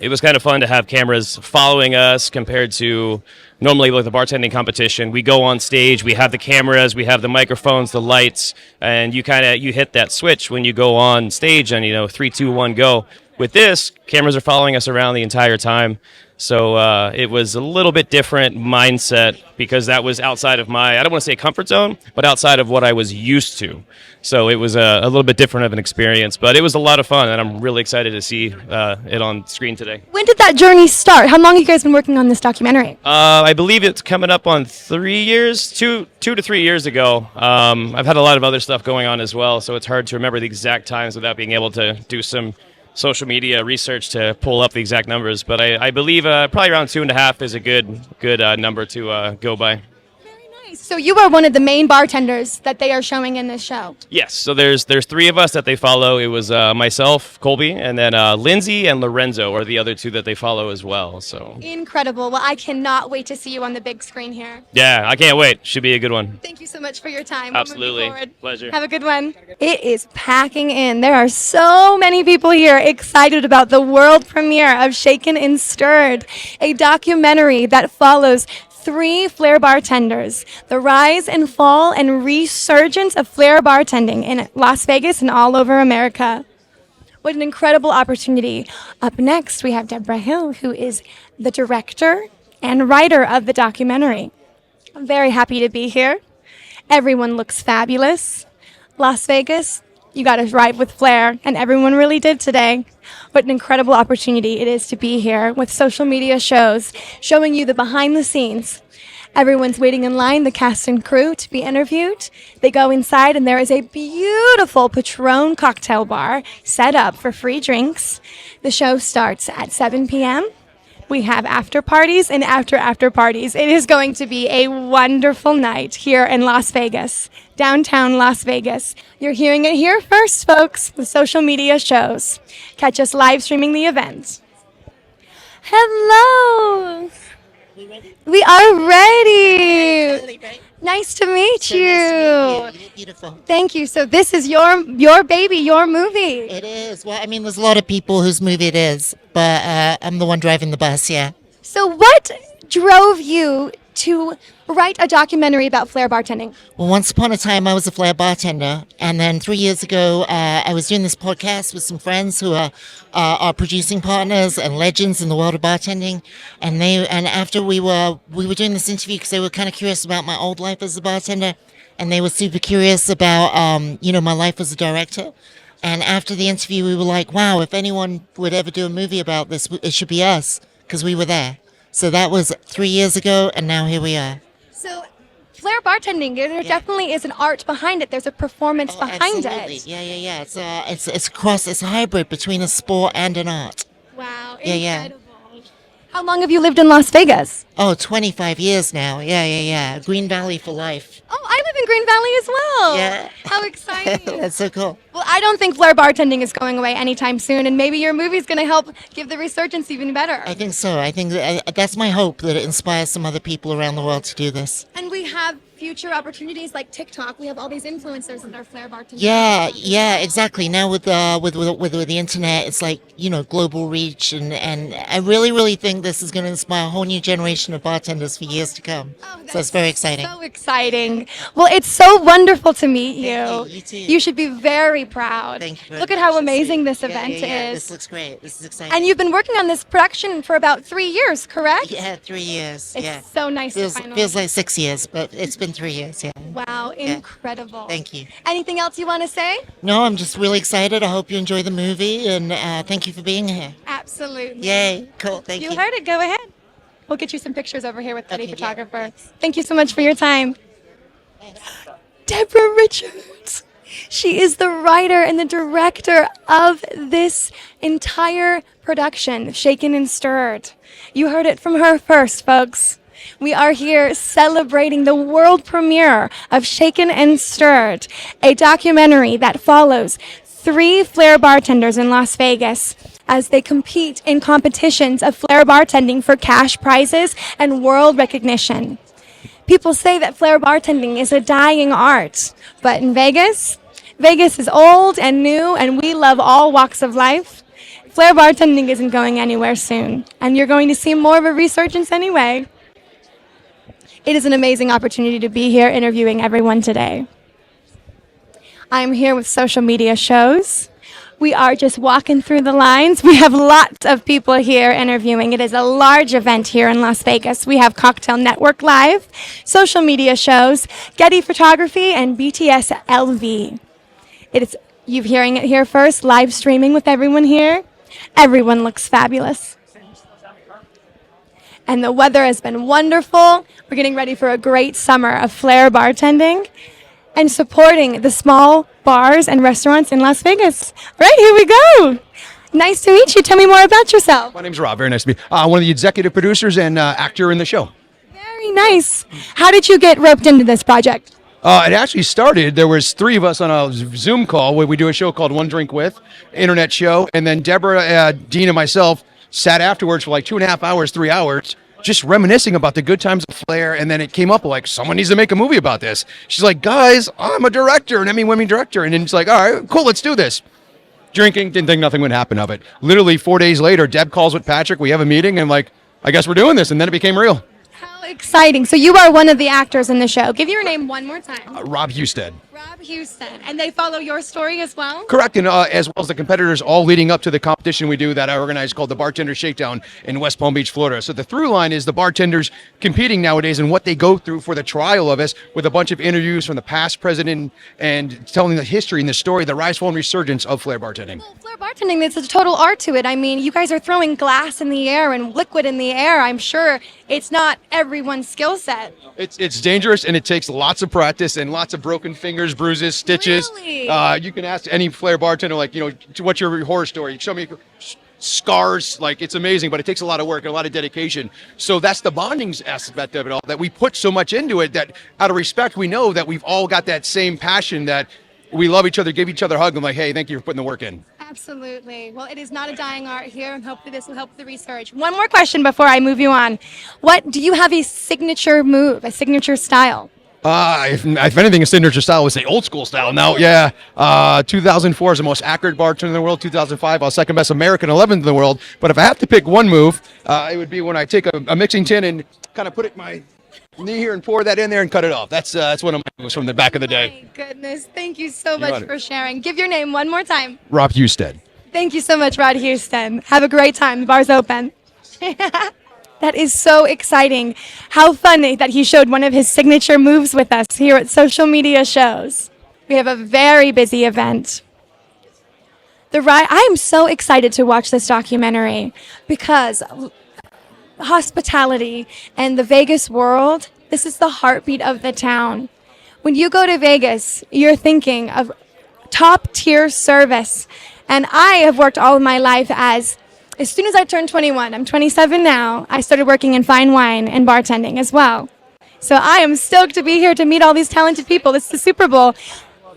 Speaker 20: it was kind of fun to have cameras following us compared to normally with the bartending competition. We go on stage, we have the cameras, we have the microphones, the lights, and you hit that switch when you go on stage and 3, 2, 1, go. With this, cameras are following us around the entire time. So it was a little bit different mindset because that was outside of my, I don't want to say comfort zone, but outside of what I was used to. So it was a little bit different of an experience, but it was a lot of fun, and I'm really excited to see it on screen today.
Speaker 12: When did that journey start? How long have you guys been working on this documentary?
Speaker 20: I believe it's coming up on 3 years, 2 to 3 years ago. I've had a lot of other stuff going on as well, so it's hard to remember the exact times without being able to do some social media research to pull up the exact numbers, but I believe probably around 2.5 is a good number to go by.
Speaker 12: So you are one of the main bartenders that they are showing in this show.
Speaker 20: Yes, so there's 3 of us that they follow. It was myself, Colby, and then Lindsay and Lorenzo are the other 2 that they follow as well. So
Speaker 12: Incredible. Well, I cannot wait to see you on the big screen here.
Speaker 20: yeah, I can't wait. Should be a good one.
Speaker 12: Thank you so much for your time.
Speaker 20: Absolutely.
Speaker 12: We're moving forward.
Speaker 20: Pleasure.
Speaker 12: Have a good one. It is packing in. There are so many people here excited about the world premiere of Shaken and Stirred, a documentary that follows 3 Flair bartenders, the rise and fall and resurgence of Flair bartending in Las Vegas and all over America. What an incredible opportunity. Up next, we have Deborah Hill, who is the director and writer of the documentary. I'm very happy to be here. Everyone looks fabulous. Las Vegas, you got to ride with Flair, and everyone really did today. What an incredible opportunity it is to be here with social media shows, showing you the behind the scenes. Everyone's waiting in line, the cast and crew, to be interviewed. They go inside, and there is a beautiful Patron cocktail bar set up for free drinks. The show starts at 7 p.m. We have after parties and after parties. It is going to be a wonderful night here in Las Vegas, downtown Las Vegas. You're hearing it here first, folks, with social media shows. Catch us live streaming the event. Hello. We are ready. Nice to meet you.
Speaker 21: Nice to meet you. Beautiful.
Speaker 12: Thank you. So this is your baby, your movie.
Speaker 21: It is. Well, I mean, there's a lot of people whose movie it is, but I'm the one driving the bus, yeah.
Speaker 12: So what drove you to write a documentary about Flair bartending?
Speaker 21: Well, once upon a time, I was a Flair bartender, and then 3 years ago, I was doing this podcast with some friends who are our producing partners and legends in the world of bartending, and after we were doing this interview because they were kind of curious about my old life as a bartender, and they were super curious about my life as a director. And after the interview, we were like, wow, if anyone would ever do a movie about this, it should be us, because we were there. So that was 3 years ago, and now here we are.
Speaker 12: So Flair bartending, there definitely is an art behind it. There's a performance behind
Speaker 21: absolutely.
Speaker 12: it.
Speaker 21: Yeah. It's a hybrid between a sport and an art.
Speaker 12: Wow,
Speaker 21: Yeah.
Speaker 12: incredible. How long have you lived in Las Vegas?
Speaker 21: Oh, 25 years now. Yeah. Green Valley for life.
Speaker 12: Oh, I live in Green Valley as well.
Speaker 21: Yeah.
Speaker 12: How exciting.
Speaker 21: That's so cool.
Speaker 12: Well, I don't think Flair bartending is going away anytime soon, and maybe your movie's going to help give the resurgence even better.
Speaker 21: I think so. I think that's my hope, that it inspires some other people around the world to do this.
Speaker 12: And we have future opportunities like TikTok. We have all these influencers that are Flair bartenders.
Speaker 21: Yeah, exactly. Now with the internet, it's like, global reach, and I really think this is going to inspire a whole new generation of bartenders for years to come. So it's very exciting.
Speaker 12: So exciting. Well, it's so wonderful to meet you.
Speaker 21: You too.
Speaker 12: You should be very proud.
Speaker 21: Thank you very
Speaker 12: Look at
Speaker 21: much.
Speaker 12: how amazing this
Speaker 21: Yeah,
Speaker 12: event
Speaker 21: yeah.
Speaker 12: is.
Speaker 21: This looks great. This is exciting.
Speaker 12: And you've been working on this production for about 3 years, correct?
Speaker 21: Yeah, 3 years.
Speaker 12: It's so nice to finally.
Speaker 21: Feels like 6 years, but it's been 3 years. Yeah.
Speaker 12: Wow, incredible.
Speaker 21: Thank you.
Speaker 12: Anything else you want to say?
Speaker 21: No, I'm just really excited. I hope you enjoy the movie, and thank you for being here.
Speaker 12: Absolutely.
Speaker 21: Yay! Cool. Thank you.
Speaker 12: You heard it. Go ahead. We'll get you some pictures over here with Betty Photographer. Thank you so much for your time. Deborah Richards. She is the writer and the director of this entire production, Shaken and Stirred. You heard it from her first, folks. We are here celebrating the world premiere of Shaken and Stirred, a documentary that follows 3 Flair bartenders in Las Vegas as they compete in competitions of Flair bartending for cash prizes and world recognition. People say that Flair bartending is a dying art, but in Vegas is old and new, and we love all walks of life. Flair bartending isn't going anywhere soon, and you're going to see more of a resurgence anyway. It is an amazing opportunity to be here interviewing everyone today. I'm here with social media shows. We are just walking through the lines. We have lots of people here interviewing. It is a large event here in Las Vegas. We have Cocktail Network Live, social media shows, Getty Photography, and BTS LV. You're hearing it here first, live streaming with everyone here. Everyone looks fabulous. And the weather has been wonderful. We're getting ready for a great summer of Flair bartending and supporting the small bars and restaurants in Las Vegas. All right, here we go. Nice to meet you. Tell me more about yourself.
Speaker 22: My name's Rob. Very nice to meet you. One of the executive producers and actor in the show.
Speaker 12: Very nice. How did you get roped into this project?
Speaker 22: It actually started, there was 3 of us on a Zoom call where we do a show called One Drink With, internet show, and then Deborah, Dean, and myself sat afterwards for like 2.5 hours, 3 hours, just reminiscing about the good times of Flair, and then it came up like, someone needs to make a movie about this. She's like, guys, I'm a director, an Emmy-winning director, and then it's like, all right, cool, let's do this. Drinking, didn't think nothing would happen of it. Literally 4 days later, Deb calls with Patrick, we have a meeting, and like, I guess we're doing this, and then it became real.
Speaker 12: How exciting. So you are one of the actors in the show. Give your name one more time.
Speaker 22: Rob Husted.
Speaker 12: Rob Houston. And they follow your story as well?
Speaker 22: Correct, and as well as the competitors all leading up to the competition we do that I organize called the Bartender Shakedown in West Palm Beach, Florida. So the through line is the bartenders competing nowadays and what they go through for the trial of us, with a bunch of interviews from the past president and telling the history and the story, the rise, fall, and resurgence of Flair bartending.
Speaker 12: Well, Flair bartending, there's a total art to it. I mean, you guys are throwing glass in the air and liquid in the air. I'm sure it's not everyone's skill set.
Speaker 22: It's dangerous, and it takes lots of practice and lots of broken fingers, bruises, stitches.
Speaker 12: Really?
Speaker 22: You can ask any Flair bartender, like, what's your horror story? Show me scars. Like, it's amazing, but it takes a lot of work and a lot of dedication. So that's the bonding aspect of it all, that we put so much into it that out of respect, we know that we've all got that same passion, that we love each other, give each other a hug. I'm like, hey, thank you for putting the work in.
Speaker 12: Absolutely. Well, it is not a dying art here, and hopefully this will help the research. One more question before I move you on. What do you have a signature move, a signature style?
Speaker 22: If anything, a signature style would say old school style. Now, 2004 is the most accurate bartender in the world. 2005, I was second best American, 11th in the world. But if I have to pick one move, it would be when I take a mixing tin and kind of put it my knee here and pour that in there and cut it off. That's one of my moves from the back of the day.
Speaker 12: My goodness. Thank you so much for sharing. Give your name one more time.
Speaker 22: Rob Husted.
Speaker 12: Thank you so much, Rod Houston. Have a great time. The bar's open. That is so exciting. How funny that he showed one of his signature moves with us here at Social Media Shows. We have a very busy event. I am so excited to watch this documentary because hospitality and the Vegas world, this is the heartbeat of the town. When you go to Vegas, you're thinking of top-tier service. And I have worked all of my life as soon as I turned 21, I'm 27 now, I started working in fine wine and bartending as well. So I am stoked to be here to meet all these talented people. This is the Super Bowl.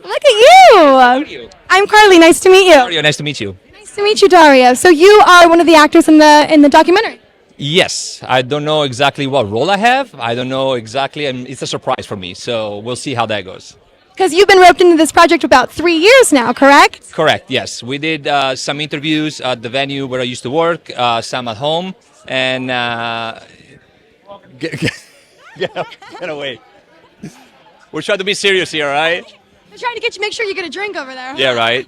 Speaker 12: Look at you.
Speaker 2: How are you?
Speaker 12: I'm Carly. Nice to meet you.
Speaker 2: Dario, nice to meet you.
Speaker 12: Nice to meet you, Dario. So you are one of the actors in the documentary.
Speaker 2: Yes, I don't know exactly what role I have. I don't know exactly, and it's a surprise for me. So we'll see how that goes.
Speaker 12: Because you've been roped into this project about 3 years now, correct?
Speaker 2: Correct, yes. We did some interviews at the venue where I used to work, some at home, and get away. We're trying to be serious here, right?
Speaker 12: I'm trying to make sure you get a drink over there.
Speaker 2: Yeah, right.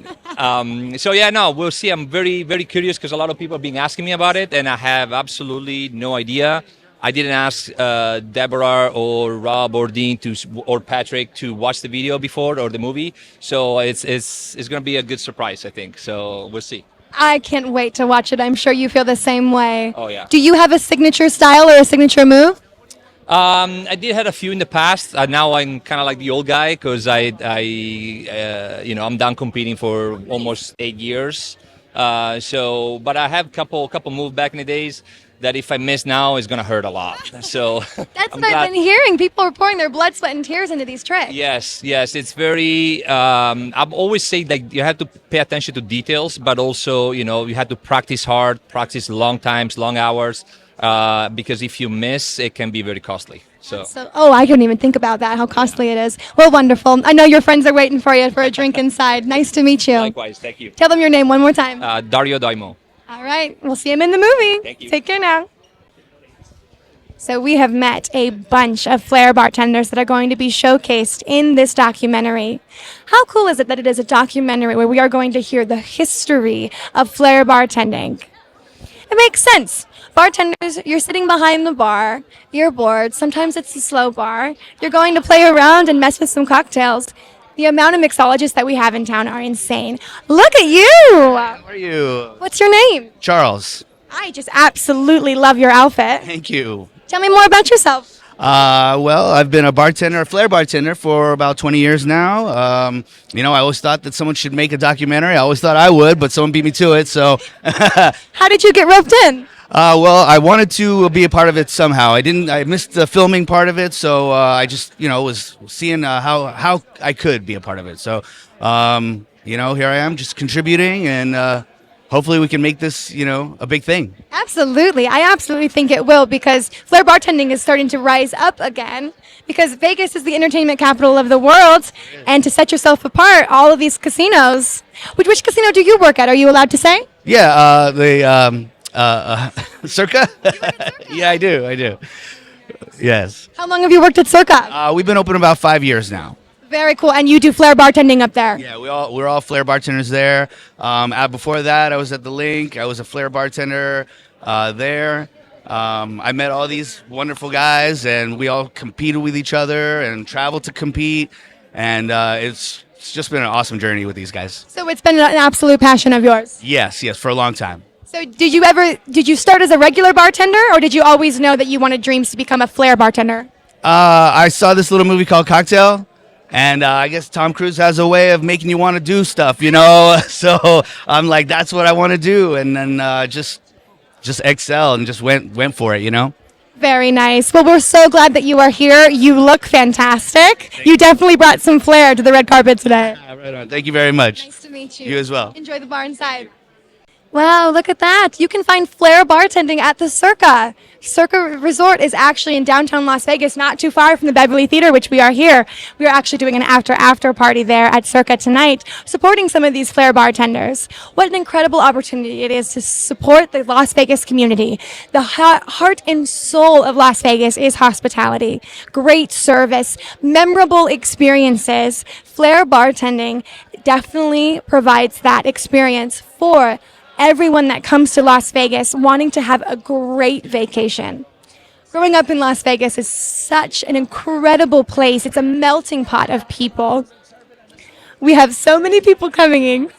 Speaker 2: We'll see. I'm very, very curious because a lot of people have been asking me about it, and I have absolutely no idea. I didn't ask Deborah or Rob or Dean or Patrick to watch the video before or the movie, so it's going to be a good surprise, I think. So we'll see.
Speaker 12: I can't wait to watch it. I'm sure you feel the same way.
Speaker 2: Oh yeah.
Speaker 12: Do you have a signature style or a signature move?
Speaker 2: I did have a few in the past. Now I'm kind of like the old guy because I'm done competing for almost 8 years. But I have couple moves back in the days that if I miss now, it's going to hurt a lot. So
Speaker 12: that's what I've been hearing. People are pouring their blood, sweat, and tears into these tricks.
Speaker 2: Yes. It's very, I've always said like you have to pay attention to details, but also, you have to practice hard, practice long times, long hours, because if you miss, it can be very costly. So
Speaker 12: I couldn't even think about that, how costly it is. Well, wonderful. I know your friends are waiting for you for a drink inside. Nice to meet you.
Speaker 2: Likewise, thank you.
Speaker 12: Tell them your name one more time.
Speaker 2: Dario Daimo.
Speaker 12: All right, we'll see him in the movie.
Speaker 2: Thank you.
Speaker 12: Take care now. So we have met a bunch of Flair bartenders that are going to be showcased in this documentary. How cool is it that it is a documentary where we are going to hear the history of Flair bartending? It makes sense. Bartenders, you're sitting behind the bar, you're bored, sometimes it's a slow bar, you're going to play around and mess with some cocktails. The amount of mixologists that we have in town are insane. Look at you!
Speaker 3: How are you?
Speaker 12: What's your name?
Speaker 3: Charles.
Speaker 12: I just absolutely love your outfit.
Speaker 3: Thank you.
Speaker 12: Tell me more about yourself.
Speaker 3: Well, I've been a Flair bartender for about 20 years now. I always thought that someone should make a documentary. I always thought I would, but someone beat me to it, so.
Speaker 12: How did you get roped in?
Speaker 3: Well, I wanted to be a part of it somehow. I missed the filming part of it, so I just, was seeing how I could be a part of it. So, here I am just contributing, and hopefully we can make this, a big thing.
Speaker 12: Absolutely. I absolutely think it will, because Flair bartending is starting to rise up again, because Vegas is the entertainment capital of the world, and to set yourself apart, all of these casinos. Which casino do you work at? Are you allowed to say?
Speaker 3: Yeah, Circa? Yeah, I do. Yes.
Speaker 12: How long have you worked at Circa?
Speaker 3: We've been open about 5 years now.
Speaker 12: Very cool. And you do Flair bartending up there?
Speaker 3: Yeah, we're all Flair bartenders there. Before that, I was at the Link. I was a Flair bartender there. I met all these wonderful guys, and we all competed with each other and traveled to compete. And it's just been an awesome journey with these guys.
Speaker 12: So it's been an absolute passion of yours?
Speaker 3: Yes, for a long time.
Speaker 12: So did you start as a regular bartender, or did you always know that you wanted dreams to become a Flair bartender?
Speaker 3: I saw this little movie called Cocktail, And I guess Tom Cruise has a way of making you want to do stuff, you know. So I'm like, that's what I want to do, and then just excel and just went for it, you know.
Speaker 12: Very nice. Well, we're so glad that you are here. You look fantastic. You definitely brought some flair to the red carpet today.
Speaker 3: Right on. Thank you very much.
Speaker 12: Nice to meet you.
Speaker 3: You as well.
Speaker 12: Enjoy the bar inside. Wow, look at that. You can find Flair bartending at the Circa. Circa Resort is actually in downtown Las Vegas, not too far from the Beverly Theater, which we are here. We are actually doing an after party there at Circa tonight, supporting some of these Flair bartenders. What an incredible opportunity it is to support the Las Vegas community. The heart and soul of Las Vegas is hospitality, great service, memorable experiences. Flair bartending definitely provides that experience for everyone that comes to Las Vegas wanting to have a great vacation. Growing up in Las Vegas is such an incredible place. It's a melting pot of people. We have so many people coming in.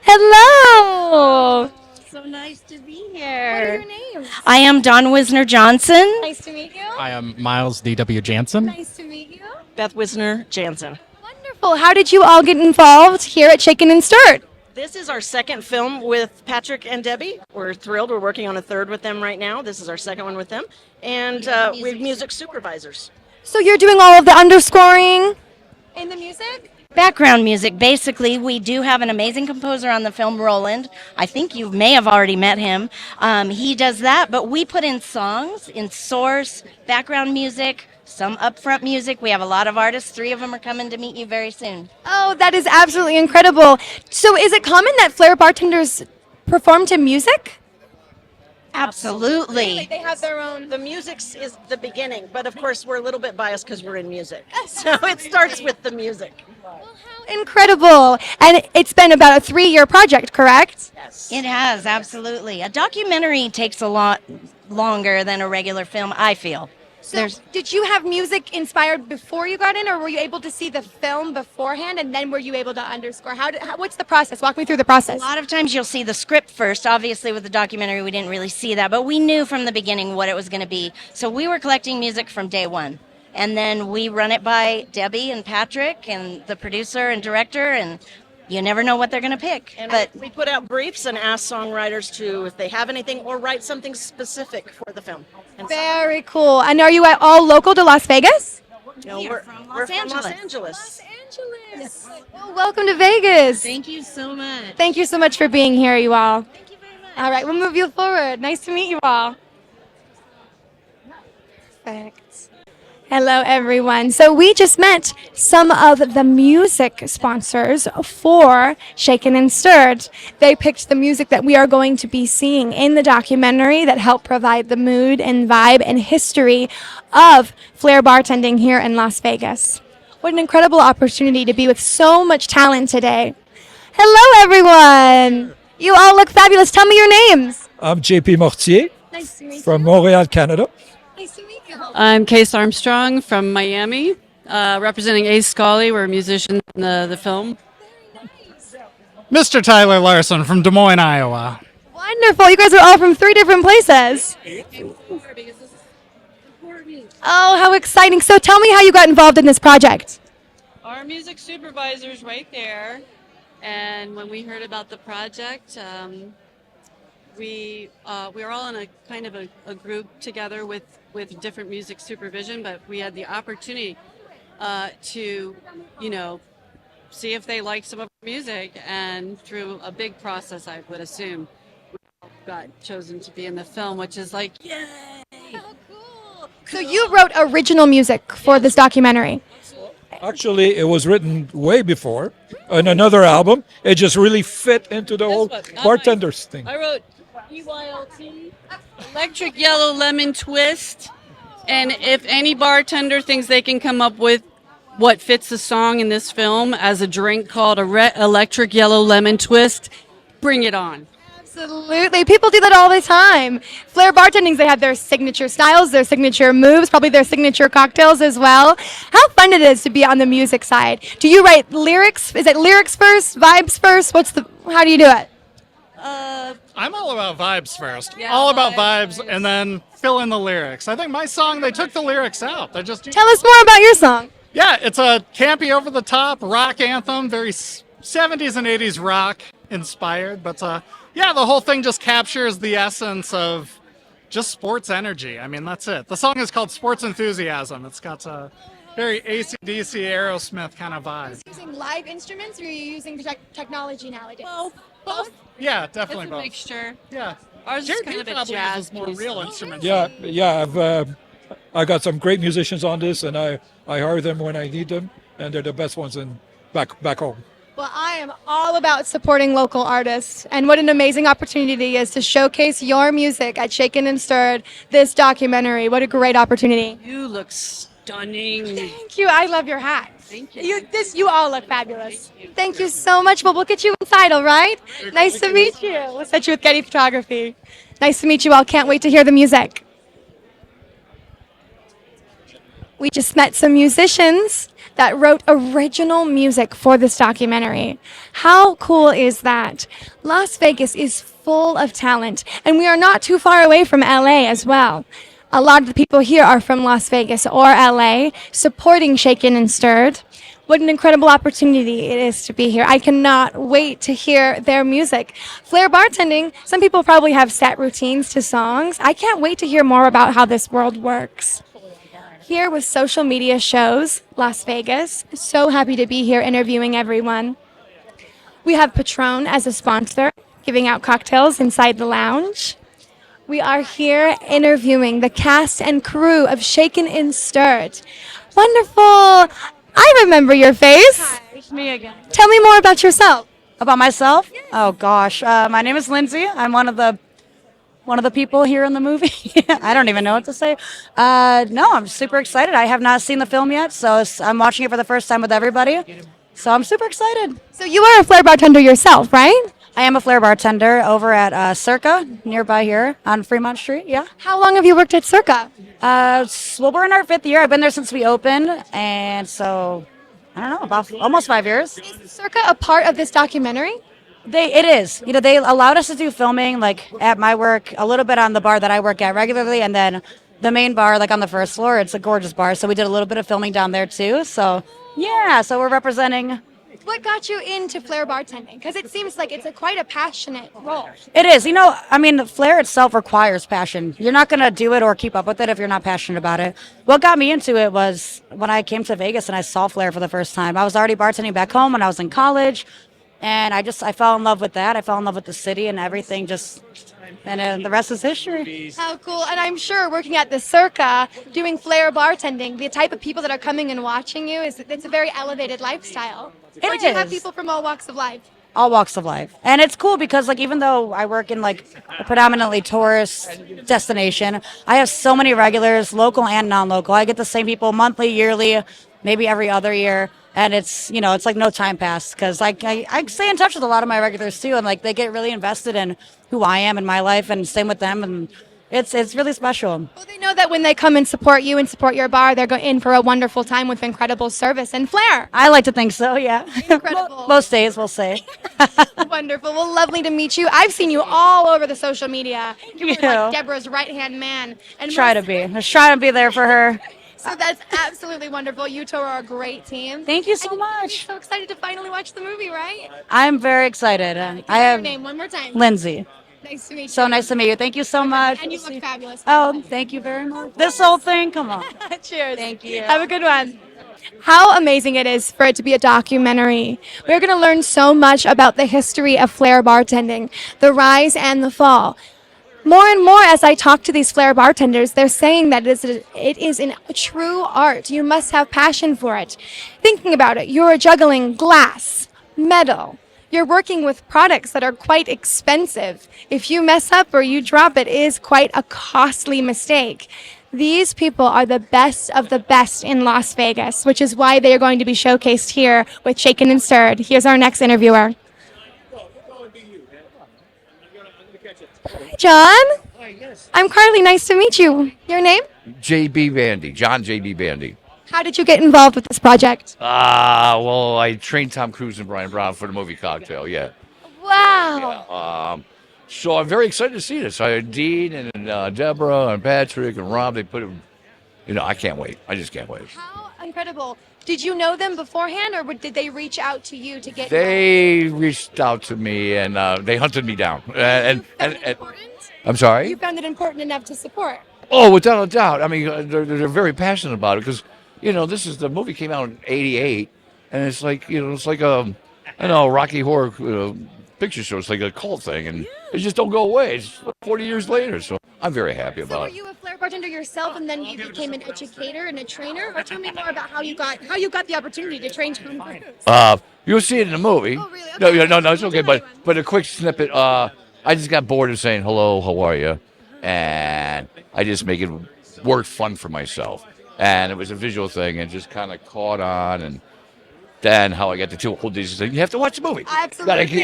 Speaker 12: Hello!
Speaker 1: So nice to be here.
Speaker 12: What are your names?
Speaker 1: I am Dawn Wisner Johnson.
Speaker 12: Nice to meet you.
Speaker 8: I am Miles D.W. Jansen.
Speaker 12: Nice to meet you.
Speaker 1: Beth Wisner Jansen.
Speaker 12: Wonderful. How did you all get involved here at Shaken and Stirred?
Speaker 1: This is our second film with Patrick and Debbie. We're thrilled. We're working on a third with them right now. This is our second one with them. And we're music supervisors.
Speaker 12: So you're doing all of the underscoring in the music?
Speaker 1: Background music. Basically, we do have an amazing composer on the film, Roland. I think you may have already met him. He does that, but we put in songs, in source, background music, some upfront music. We have a lot of artists. 3 of them are coming to meet you very soon.
Speaker 12: Oh, that is absolutely incredible. So is it common that Flair bartenders perform to music?
Speaker 1: Absolutely.
Speaker 12: They have their own.
Speaker 1: The music is the beginning, but of course we're a little bit biased because we're in music. So it starts with the music.
Speaker 12: Incredible. And it's been about a 3-year project, correct?
Speaker 1: Yes. It has, absolutely. A documentary takes a lot longer than a regular film, I feel.
Speaker 12: So did you have music inspired before you got in, or were you able to see the film beforehand, and then were you able to underscore? What's the process? Walk me through the process.
Speaker 1: A lot of times you'll see the script first. Obviously, with the documentary, we didn't really see that, but we knew from the beginning what it was going to be. So we were collecting music from day one, and then we run it by Debbie and Patrick and the producer and director, and you never know what they're going to pick. But we put out briefs and ask songwriters to, if they have anything, or write something specific for the film.
Speaker 12: Very cool. And are you all local to Las Vegas?
Speaker 1: No, we're from Los Angeles.
Speaker 12: Yes. Well, welcome to Vegas.
Speaker 1: Thank you so much.
Speaker 12: Thank you so much for being here, you all. Thank you very much. All right, we'll move you forward. Nice to meet you all. Perfect. Hello, everyone. So we just met some of the music sponsors for Shaken and Stirred. They picked the music that we are going to be seeing in the documentary that helped provide the mood and vibe and history of Flair bartending here in Las Vegas. What an incredible opportunity to be with so much talent today. Hello, everyone. You all look fabulous. Tell me your names.
Speaker 23: I'm JP Mortier.
Speaker 12: Nice to meet you.
Speaker 23: From Montreal, Canada.
Speaker 12: Nice to meet you.
Speaker 24: I'm Case Armstrong from Miami, representing Ace Scully. We're musicians in the film.
Speaker 25: Mr. Tyler Larson from Des Moines, Iowa.
Speaker 12: Wonderful. You guys are all from 3 different places. Oh, how exciting. So tell me how you got involved in this project.
Speaker 24: Our music supervisor's right there. And when we heard about the project, we were all in a kind of a group together with different music supervision, but we had the opportunity to, see if they liked some of our music, and through a big process, I would assume, we got chosen to be in the film, which is like, yay!
Speaker 12: So you wrote original music for this documentary.
Speaker 23: Actually, it was written way before on another album. It just really fit into the whole Bartenders thing.
Speaker 24: I wrote EYLT, Electric Yellow Lemon Twist, and if any bartender thinks they can come up with what fits the song in this film as a drink called Electric Yellow Lemon Twist, bring it on.
Speaker 12: Absolutely. People do that all the time. Flair bartendings, they have their signature styles, their signature moves, probably their signature cocktails as well. How fun it is to be on the music side. Do you write lyrics? Is it lyrics first, vibes first? How do you do it?
Speaker 25: I'm all about vibes first. All about vibes, and then fill in the lyrics. I think my song, they took the lyrics out. They're just
Speaker 12: Tell us more about your song.
Speaker 25: Yeah, it's a campy, over-the-top rock anthem, very 70s and 80s rock inspired. But yeah, the whole thing just captures the essence of just sports energy. I mean, that's it. The song is called Sports Enthusiasm. It's got a very AC/DC, Aerosmith kind of vibe.
Speaker 12: Using live instruments, or are you using technology nowadays?
Speaker 24: Both.
Speaker 25: Yeah, definitely
Speaker 24: It's a
Speaker 25: both.
Speaker 24: mixture.
Speaker 25: Yeah.
Speaker 24: Ours is kind of a
Speaker 25: probably
Speaker 24: jazz
Speaker 25: uses more
Speaker 24: piece.
Speaker 25: real instruments.
Speaker 23: Yeah. I got some great musicians on this, and I hire them when I need them, and they're the best ones back home.
Speaker 12: Well, I am all about supporting local artists, and what an amazing opportunity it is to showcase your music at Shaken and Stirred, this documentary. What a great opportunity.
Speaker 24: You look stunning.
Speaker 12: Thank you. I love your hat.
Speaker 24: Thank you.
Speaker 12: You all look fabulous. Thank you so much. Well, we'll get you inside, all right? Nice to meet you. We'll set you with Getty Photography. Nice to meet you all. Can't wait to hear the music. We just met some musicians that wrote original music for this documentary. How cool is that? Las Vegas is full of talent, and we are not too far away from LA as well. A lot of the people here are from Las Vegas or LA, supporting Shaken and Stirred. What an incredible opportunity it is to be here. I cannot wait to hear their music. Flair bartending, some people probably have set routines to songs. I can't wait to hear more about how this world works. Here with Social Media Shows, Las Vegas. So happy to be here interviewing everyone. We have Patron as a sponsor, giving out cocktails inside the lounge. We are here interviewing the cast and crew of Shaken and Stirred. Wonderful. I remember your face.
Speaker 5: Hi, it's me again.
Speaker 12: Tell me more about yourself.
Speaker 5: About myself? Oh gosh, my name is Lindsay. I'm one of the people here in the movie. I don't even know what to say. No, I'm super excited. I have not seen the film yet, so I'm watching it for the first time with everybody. So I'm super excited.
Speaker 12: So you are a Flair bartender yourself, right?
Speaker 5: I am a Flair bartender over at Circa, nearby here on Fremont Street, yeah.
Speaker 12: How long have you worked at Circa?
Speaker 5: Well, we're in our 5th year. I've been there since we opened, and so, I don't know, about almost 5 years.
Speaker 12: Is Circa a part of this documentary?
Speaker 5: It is. You know, they allowed us to do filming, like, at my work, a little bit on the bar that I work at regularly, and then the main bar, like, on the first floor. It's a gorgeous bar, so we did a little bit of filming down there, too. So, yeah, so we're representing...
Speaker 12: What got you into Flair bartending? Because it seems like it's quite a passionate role.
Speaker 5: It is. You know, I mean, Flair itself requires passion. You're not going to do it or keep up with it if you're not passionate about it. What got me into it was when I came to Vegas and I saw Flair for the first time. I was already bartending back home when I was in college, and I fell in love with that. I fell in love with the city and everything, and the rest is history.
Speaker 12: How cool. And I'm sure working at the Circa, doing Flair bartending, the type of people that are coming and watching you, it's a very elevated lifestyle. Or do you have people from all walks of life?
Speaker 5: All walks of life. And it's cool because, like, even though I work in, like, a predominantly tourist destination, I have so many regulars, local and non-local. I get the same people monthly, yearly, maybe every other year. And it's, you know, it's like no time passed because I stay in touch with a lot of my regulars, too. And, like, they get really invested in who I am in my life, and same with them. And it's really special.
Speaker 12: Well, they know that when they come and support you and support your bar, they're in for a wonderful time with incredible service and flair.
Speaker 5: I like to think so, yeah.
Speaker 12: Incredible.
Speaker 5: Most days, we'll say.
Speaker 12: Wonderful. Well, lovely to meet you. I've seen you all over the social media. You're
Speaker 5: You.
Speaker 12: like Deborah's right-hand man. And
Speaker 5: Try to be. Just try to be there for her.
Speaker 12: So that's absolutely wonderful. You two are a great team.
Speaker 5: Thank you so
Speaker 12: And
Speaker 5: much.
Speaker 12: I'm so excited to finally watch the movie, right?
Speaker 5: I'm very excited. I
Speaker 12: Your
Speaker 5: have
Speaker 12: name one more time.
Speaker 5: Lindsay.
Speaker 12: Nice to meet you.
Speaker 5: So nice to meet you. Thank you so much.
Speaker 12: And you look fabulous.
Speaker 5: Oh, thank you very much. This whole thing, come on.
Speaker 12: Cheers.
Speaker 5: Thank you.
Speaker 12: Have a good one. How amazing it is for it to be a documentary. We're going to learn so much about the history of Flair bartending, the rise and the fall. More and more, as I talk to these Flair bartenders, they're saying that it is a true art. You must have passion for it. Thinking about it, you're juggling glass, metal. You're working with products that are quite expensive. If you mess up or you drop it, is quite a costly mistake. These people are the best of the best in Las Vegas, which is why they are going to be showcased here with Shaken and Stirred. Here's our next interviewer. Hi, John. I'm Carly. Nice to meet you. Your name?
Speaker 4: J.B. Bandy, John J.B. Bandy.
Speaker 12: How did you get involved with this project?
Speaker 4: Well, I trained Tom Cruise and Brian Brown for the movie Cocktail, yeah.
Speaker 12: Wow.
Speaker 4: So I'm very excited to see this. Dean and Deborah and Patrick and Rob, they put I can't wait. I just can't wait.
Speaker 12: How incredible. Did you know them beforehand, or did they reach out to you to get
Speaker 4: They reached out to me and they hunted me down. And I'm sorry?
Speaker 12: you found it important enough to support?
Speaker 4: Oh, without a doubt. I mean, they're very passionate about it because, the movie came out in '88, and it's like, it's like a Rocky Horror picture show. It's like a cult thing, and it just don't go away. It's 40 years later, so I'm very happy
Speaker 12: So
Speaker 4: about
Speaker 12: were
Speaker 4: it.
Speaker 12: you a Flair bartender yourself, and then you became an educator and a trainer? Or tell me more about how you got the opportunity to train Tom Cruise.
Speaker 4: You'll see it in the movie. Oh, really? Okay. No, it's okay. But a quick snippet. I just got bored of saying hello, how are you, and I just make it work fun for myself. And it was a visual thing, and just kind of caught on. And then how I got the two whole days. You have to watch the movie.
Speaker 12: Absolutely.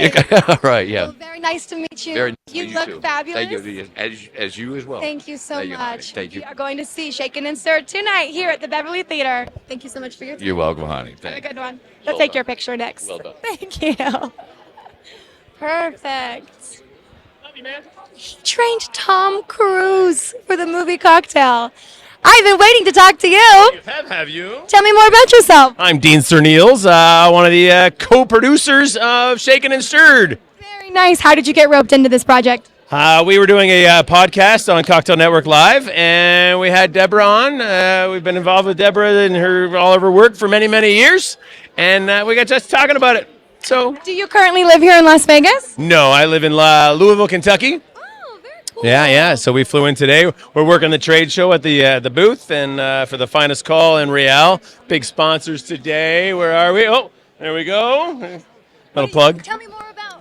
Speaker 4: Right. Yeah.
Speaker 12: Well, very nice to meet you.
Speaker 4: Very nice to
Speaker 12: You
Speaker 4: meet you
Speaker 12: look
Speaker 4: too.
Speaker 12: fabulous.
Speaker 4: Thank you. As you as well.
Speaker 12: Thank you so
Speaker 4: Thank you, honey.
Speaker 12: much.
Speaker 4: Thank you.
Speaker 12: We are going to see Shaken and Stirred tonight here at the Beverly Theater. Thank you so much for your time.
Speaker 4: You're welcome, honey.
Speaker 12: Have a
Speaker 4: Thank you.
Speaker 12: good one.
Speaker 4: Well
Speaker 12: Let's take
Speaker 4: done.
Speaker 12: your picture next.
Speaker 4: Well done.
Speaker 12: Thank you. Perfect. He trained Tom Cruise for the movie Cocktail. I've been waiting to talk to you.
Speaker 20: Have you?
Speaker 12: Tell me more about yourself.
Speaker 20: I'm Dean Serneels, one of the co-producers of Shaken and Stirred.
Speaker 12: Very nice. How did you get roped into this project?
Speaker 20: We were doing a podcast on Cocktail Network Live, and we had Deborah on. We've been involved with Deborah and all of her work for many, many years, and we got just talking about it. So,
Speaker 12: Do you currently live here in Las Vegas?
Speaker 20: no, I live in Louisville, Kentucky. Oh, very cool. Yeah. So we flew in today. We're working the trade show at the booth, and for the Finest Call and Real, big sponsors today. Where are we? Oh, there we go. Little plug.
Speaker 12: Tell me more about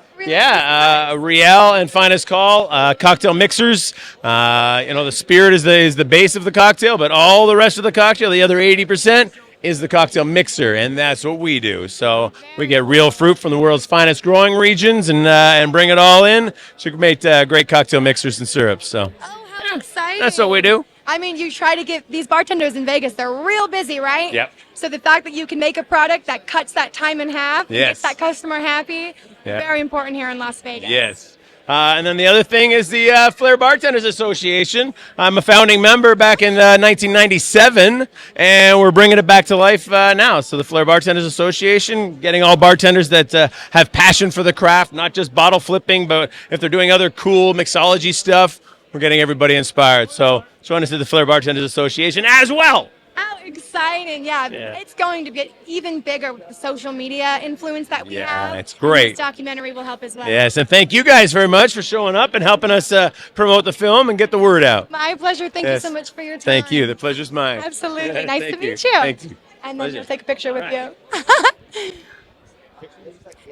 Speaker 20: Real and Finest Call, cocktail mixers. The spirit is the base of the cocktail, but all the rest of the cocktail, the other 80%, is the cocktail mixer, and that's what we do. So we get real fruit from the world's finest growing regions and bring it all in. So we can make great cocktail mixers and syrups. So
Speaker 12: How exciting.
Speaker 20: that's what we do.
Speaker 12: I mean, you try to give these bartenders in Vegas, they're real busy, right?
Speaker 20: Yep.
Speaker 12: So the fact that you can make a product that cuts that time in half, and
Speaker 20: Yes.
Speaker 12: gets that customer happy,
Speaker 20: Yeah.
Speaker 12: very important here in Las Vegas.
Speaker 20: Yes. And then the other thing is the Flair Bartenders Association. I'm a founding member back in 1997, and we're bringing it back to life now. So the Flair Bartenders Association, getting all bartenders that have passion for the craft, not just bottle flipping, but if they're doing other cool mixology stuff, we're getting everybody inspired. So join us at the Flair Bartenders Association as well.
Speaker 12: How exciting. Yeah,
Speaker 20: Yeah.
Speaker 12: it's going to get even bigger with the social media influence that we have.
Speaker 20: it's great.
Speaker 12: This documentary will help as well.
Speaker 20: Yes, and thank you guys very much for showing up and helping us promote the film and get the word out.
Speaker 12: My pleasure. Thank
Speaker 20: Yes.
Speaker 12: you so much for your time.
Speaker 20: Thank you. The pleasure's mine.
Speaker 12: Absolutely.
Speaker 20: Yeah,
Speaker 12: Nice
Speaker 20: thank
Speaker 12: to meet
Speaker 20: you.
Speaker 12: you.
Speaker 20: Thank you.
Speaker 12: And then
Speaker 20: Pleasure.
Speaker 12: we'll take a picture with you.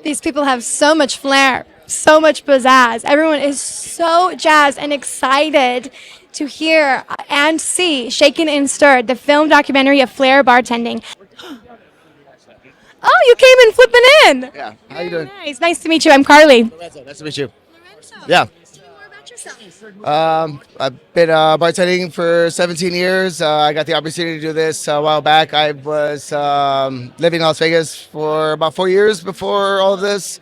Speaker 12: These people have so much flair, so much pizzazz. Everyone is so jazzed and excited to hear and see Shaken and Stirred, the film documentary of Flair bartending. Oh, you came in flipping in.
Speaker 9: Yeah. How you doing?
Speaker 12: Nice to meet you. I'm Carly.
Speaker 9: Nice to meet you. Yeah. I've been bartending for 17 years. I got the opportunity to do this a while back. I was living in Las Vegas for about 4 years before all of this.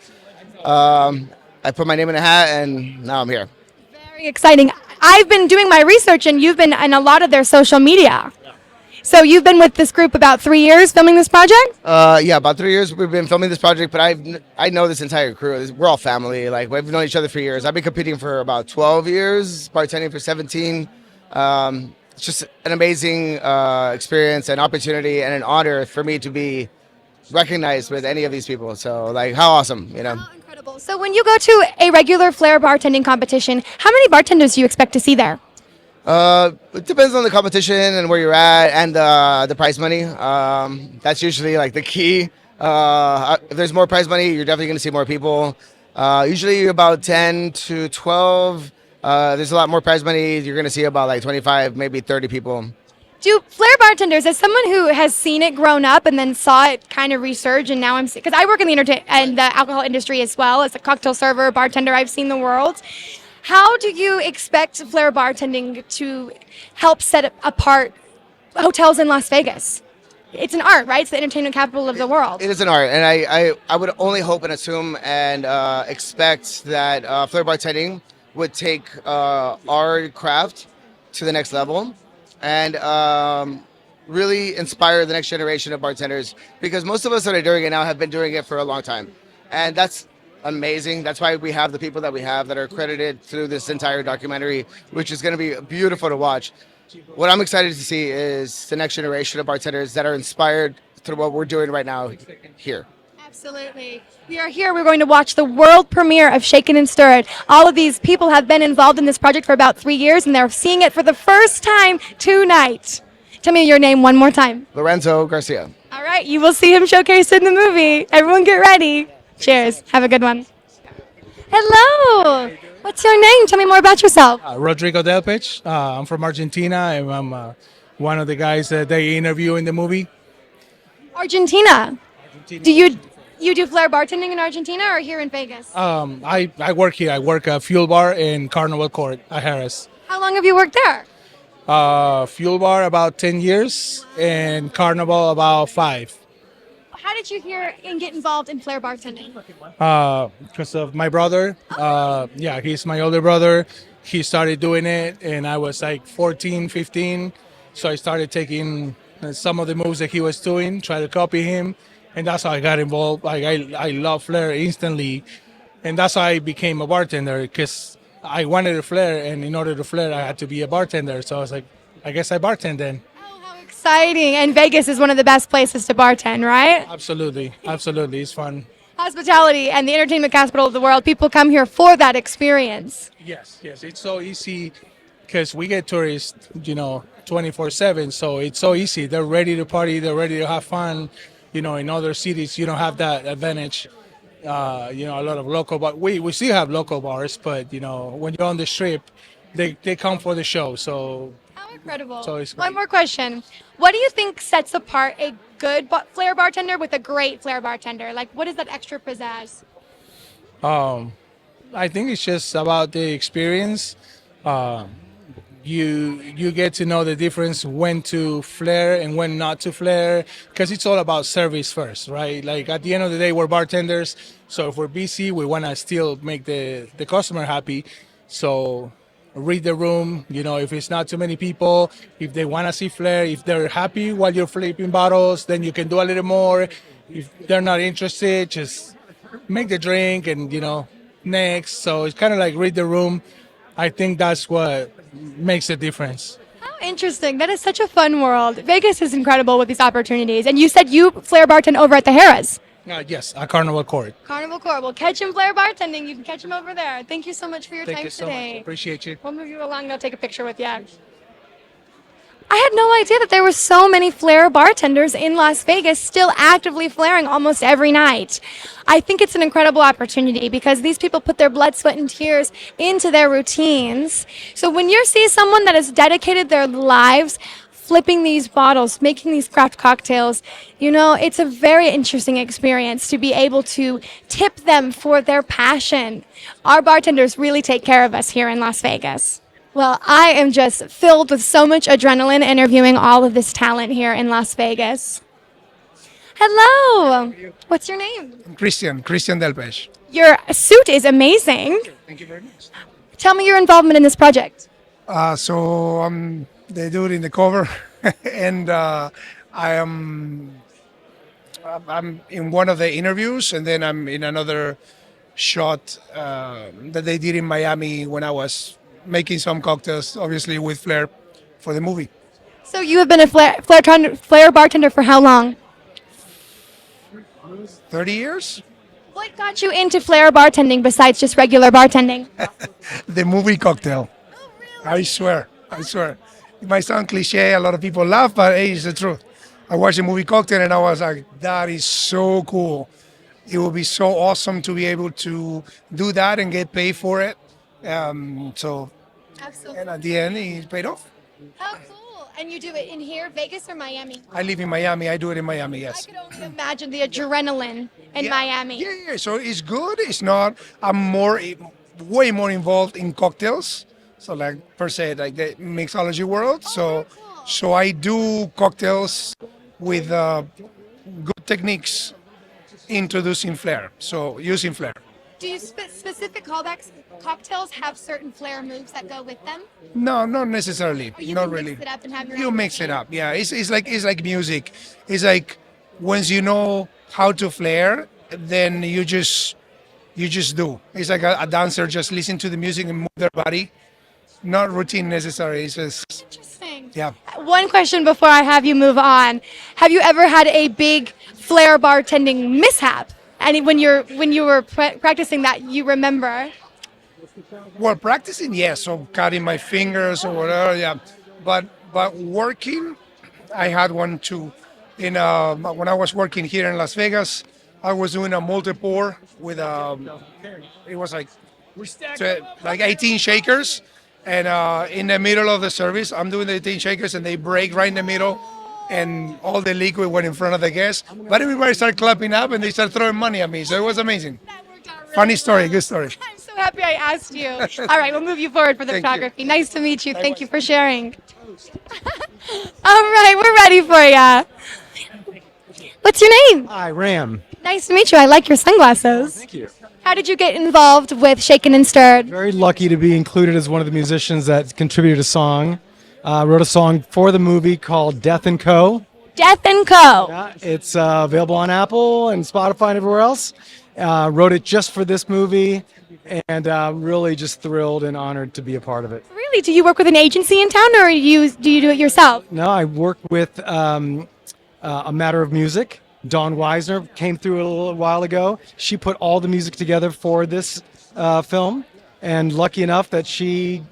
Speaker 9: I put my name in a hat, and now I'm here.
Speaker 12: Very exciting. I've been doing my research, and you've been in a lot of their social media. So you've been with this group about 3 years filming this project?
Speaker 9: Yeah, about 3 years we've been filming this project, but I know this entire crew. We're all family. Like, we've known each other for years. I've been competing for about 12 years, bartending for 17. It's just an amazing experience, an opportunity, and an honor for me to be recognized with any of these people. So, like, how awesome, you know?
Speaker 12: Incredible. So when you go to a regular Flair bartending competition, how many bartenders do you expect to see there?
Speaker 9: It depends on the competition and where you're at and the prize money. That's usually like the key. If there's more prize money, you're definitely going to see more people. Usually about 10 to 12. There's a lot more prize money. You're going to see about like 25, maybe 30 people.
Speaker 12: Do Flair bartenders, as someone who has seen it grown up and then saw it kind of resurge, and now I'm because I work in the alcohol industry as well as a cocktail server, bartender. I've seen the world. How do you expect Flair bartending to help set apart hotels in Las Vegas? It's an art, right? It's the entertainment capital of the world.
Speaker 9: It is an art, and I would only hope and assume and expect that Flair bartending would take our craft to the next level. and really inspire the next generation of bartenders, because most of us that are doing it now have been doing it for a long time. And that's amazing. That's why we have the people that we have that are credited through this entire documentary, which is going to be beautiful to watch. What I'm excited to see is the next generation of bartenders that are inspired through what we're doing right now here.
Speaker 12: Absolutely. We are here. We're going to watch the world premiere of Shaken and Stirred. All of these people have been involved in this project for about 3 years, and they're seeing it for the first time tonight. Tell me your name one more time.
Speaker 9: Lorenzo Garcia.
Speaker 12: All right, you will see him showcased in the movie. Everyone get ready. Cheers. Have a good one. Hello. What's your name? Tell me more about yourself.
Speaker 7: Rodrigo Delpech. I'm from Argentina, and I'm one of the guys that they interview in the movie.
Speaker 12: Argentina. Do you do Flair bartending in Argentina or here in Vegas?
Speaker 7: I work here. I work at Fuel Bar in Carnival Court at Harris.
Speaker 12: How long have you worked there?
Speaker 7: Fuel Bar about 10 years, and Carnival about 5.
Speaker 12: How did you hear and get involved in Flair bartending?
Speaker 7: Because of my brother. Yeah, he's my older brother. He started doing it, and I was like 14, 15. So I started taking some of the moves that he was doing, try to copy him, and that's how I got involved. Like I love Flair instantly, and that's how I became a bartender, because I wanted a Flair, and in order to Flair, I had to be a bartender. So I was like, I guess I bartend then.
Speaker 12: Exciting. And Vegas is one of the best places to bartend, right?
Speaker 7: Absolutely. Absolutely. It's fun.
Speaker 12: Hospitality and the entertainment capital of the world. People come here for that experience.
Speaker 7: Yes. It's so easy because we get tourists, 24/7. So it's so easy. They're ready to party. They're ready to have fun. In other cities, you don't have that advantage. A lot of local bars. We still have local bars, but, when you're on the strip, they come for the show. So
Speaker 12: incredible.
Speaker 7: So it's
Speaker 12: One more question. What do you think sets apart a good Flair bartender with a great Flair bartender? Like, what is that extra pizzazz?
Speaker 7: I think it's just about the experience. You get to know the difference when to Flair and when not to Flair, because it's all about service first, right? Like at the end of the day, we're bartenders, so if we're busy, we want to still make the customer happy. So read the room, if it's not too many people, if they want to see Flair, if they're happy while you're flipping bottles, then you can do a little more. If they're not interested, just make the drink and, next. So it's kind of like read the room. I think that's what makes a difference.
Speaker 12: How interesting. That is such a fun world. Vegas is incredible with these opportunities. And you said you Flair bartend over at the Harris.
Speaker 7: Yes, at Carnival Court.
Speaker 12: Carnival Court. We'll catch him Flair bartending. You can catch him over there. Thank you so much for your time
Speaker 7: Thank you so
Speaker 12: today.
Speaker 7: much. Appreciate you.
Speaker 12: We'll move you along and I'll take a picture with you. I had no idea that there were so many Flair bartenders in Las Vegas still actively flaring almost every night. I think it's an incredible opportunity because these people put their blood, sweat, and tears into their routines. So when you see someone that has dedicated their lives flipping these bottles, making these craft cocktails, it's a very interesting experience to be able to tip them for their passion. Our bartenders really take care of us here in Las Vegas. Well, I am just filled with so much adrenaline interviewing all of this talent here in Las Vegas. Hello. What's your name?
Speaker 13: Christian Delpech.
Speaker 12: Your suit is amazing.
Speaker 13: Thank you very much.
Speaker 12: Tell me your involvement in this project.
Speaker 13: So I'm the dude in the cover, and I'm in one of the interviews, and then I'm in another shot that they did in Miami when I was making some cocktails, obviously with Flair for the movie.
Speaker 12: So you have been a Flair bartender for how long?
Speaker 13: 30 years?
Speaker 12: What got you into Flair bartending besides just regular bartending?
Speaker 13: The movie cocktail. Oh, really? I swear. It might sound cliche, a lot of people laugh, but hey, it's the truth. I watched the movie Cocktail and I was like, that is so cool. It would be so awesome to be able to do that and get paid for it. Absolutely. And at the end, it paid off.
Speaker 12: How cool. And you do it in here, Vegas or Miami?
Speaker 13: I live in Miami. I do it in Miami, yes.
Speaker 12: I could only imagine the adrenaline in Miami.
Speaker 13: Yeah. So it's good. It's not. I'm way more involved in cocktails. So like per se, like the mixology world. So I do cocktails with good techniques introducing Flair. So using Flair.
Speaker 12: Do you specific callbacks cocktails have certain flair moves that go with them?
Speaker 13: No, not necessarily.
Speaker 12: Or you
Speaker 13: Not
Speaker 12: can
Speaker 13: really.
Speaker 12: mix it up and have your
Speaker 13: You
Speaker 12: own
Speaker 13: mix it
Speaker 12: thing?
Speaker 13: up. Yeah, it's like music. It's like once you know how to flair, then you just do. It's like a dancer just listen to the music and move their body. Not routine necessary. It's just
Speaker 12: Interesting.
Speaker 13: yeah.
Speaker 12: One question before I have you move on. Have you ever had a big flair bartending mishap? And when you were practicing that, you remember?
Speaker 13: Well, practicing, yes. So cutting my fingers or whatever, yeah. But working, I had one too. When I was working here in Las Vegas, I was doing a multi-pour with it was like 18 shakers, and in the middle of the service, I'm doing the 18 shakers, and they break right in the middle, and all the liquid went in front of the guests. But everybody started clapping up, and they started throwing money at me, so it was amazing. Funny story, good story.
Speaker 12: I'm so happy I asked you. All right, we'll move you forward for the
Speaker 13: Thank you.
Speaker 12: photography. Nice to meet you. Thank you for sharing. All right, we're ready for ya. What's your name?
Speaker 10: Hi, Ram.
Speaker 12: Nice to meet you. I like your sunglasses.
Speaker 10: Thank you.
Speaker 12: How did you get involved with Shaken and Stirred?
Speaker 10: Very lucky to be included as one of the musicians that contributed a song. Wrote a song for the movie called Death & Co.
Speaker 12: Death & Co.
Speaker 10: Yeah, it's available on Apple and Spotify and everywhere else. Wrote it just for this movie, and really just thrilled and honored to be a part of it.
Speaker 12: Really? Do you work with an agency in town, or do you do it yourself?
Speaker 10: No, I work with A Matter of Music. Dawn Weisner came through a little while ago. She put all the music together for this film, and lucky enough that she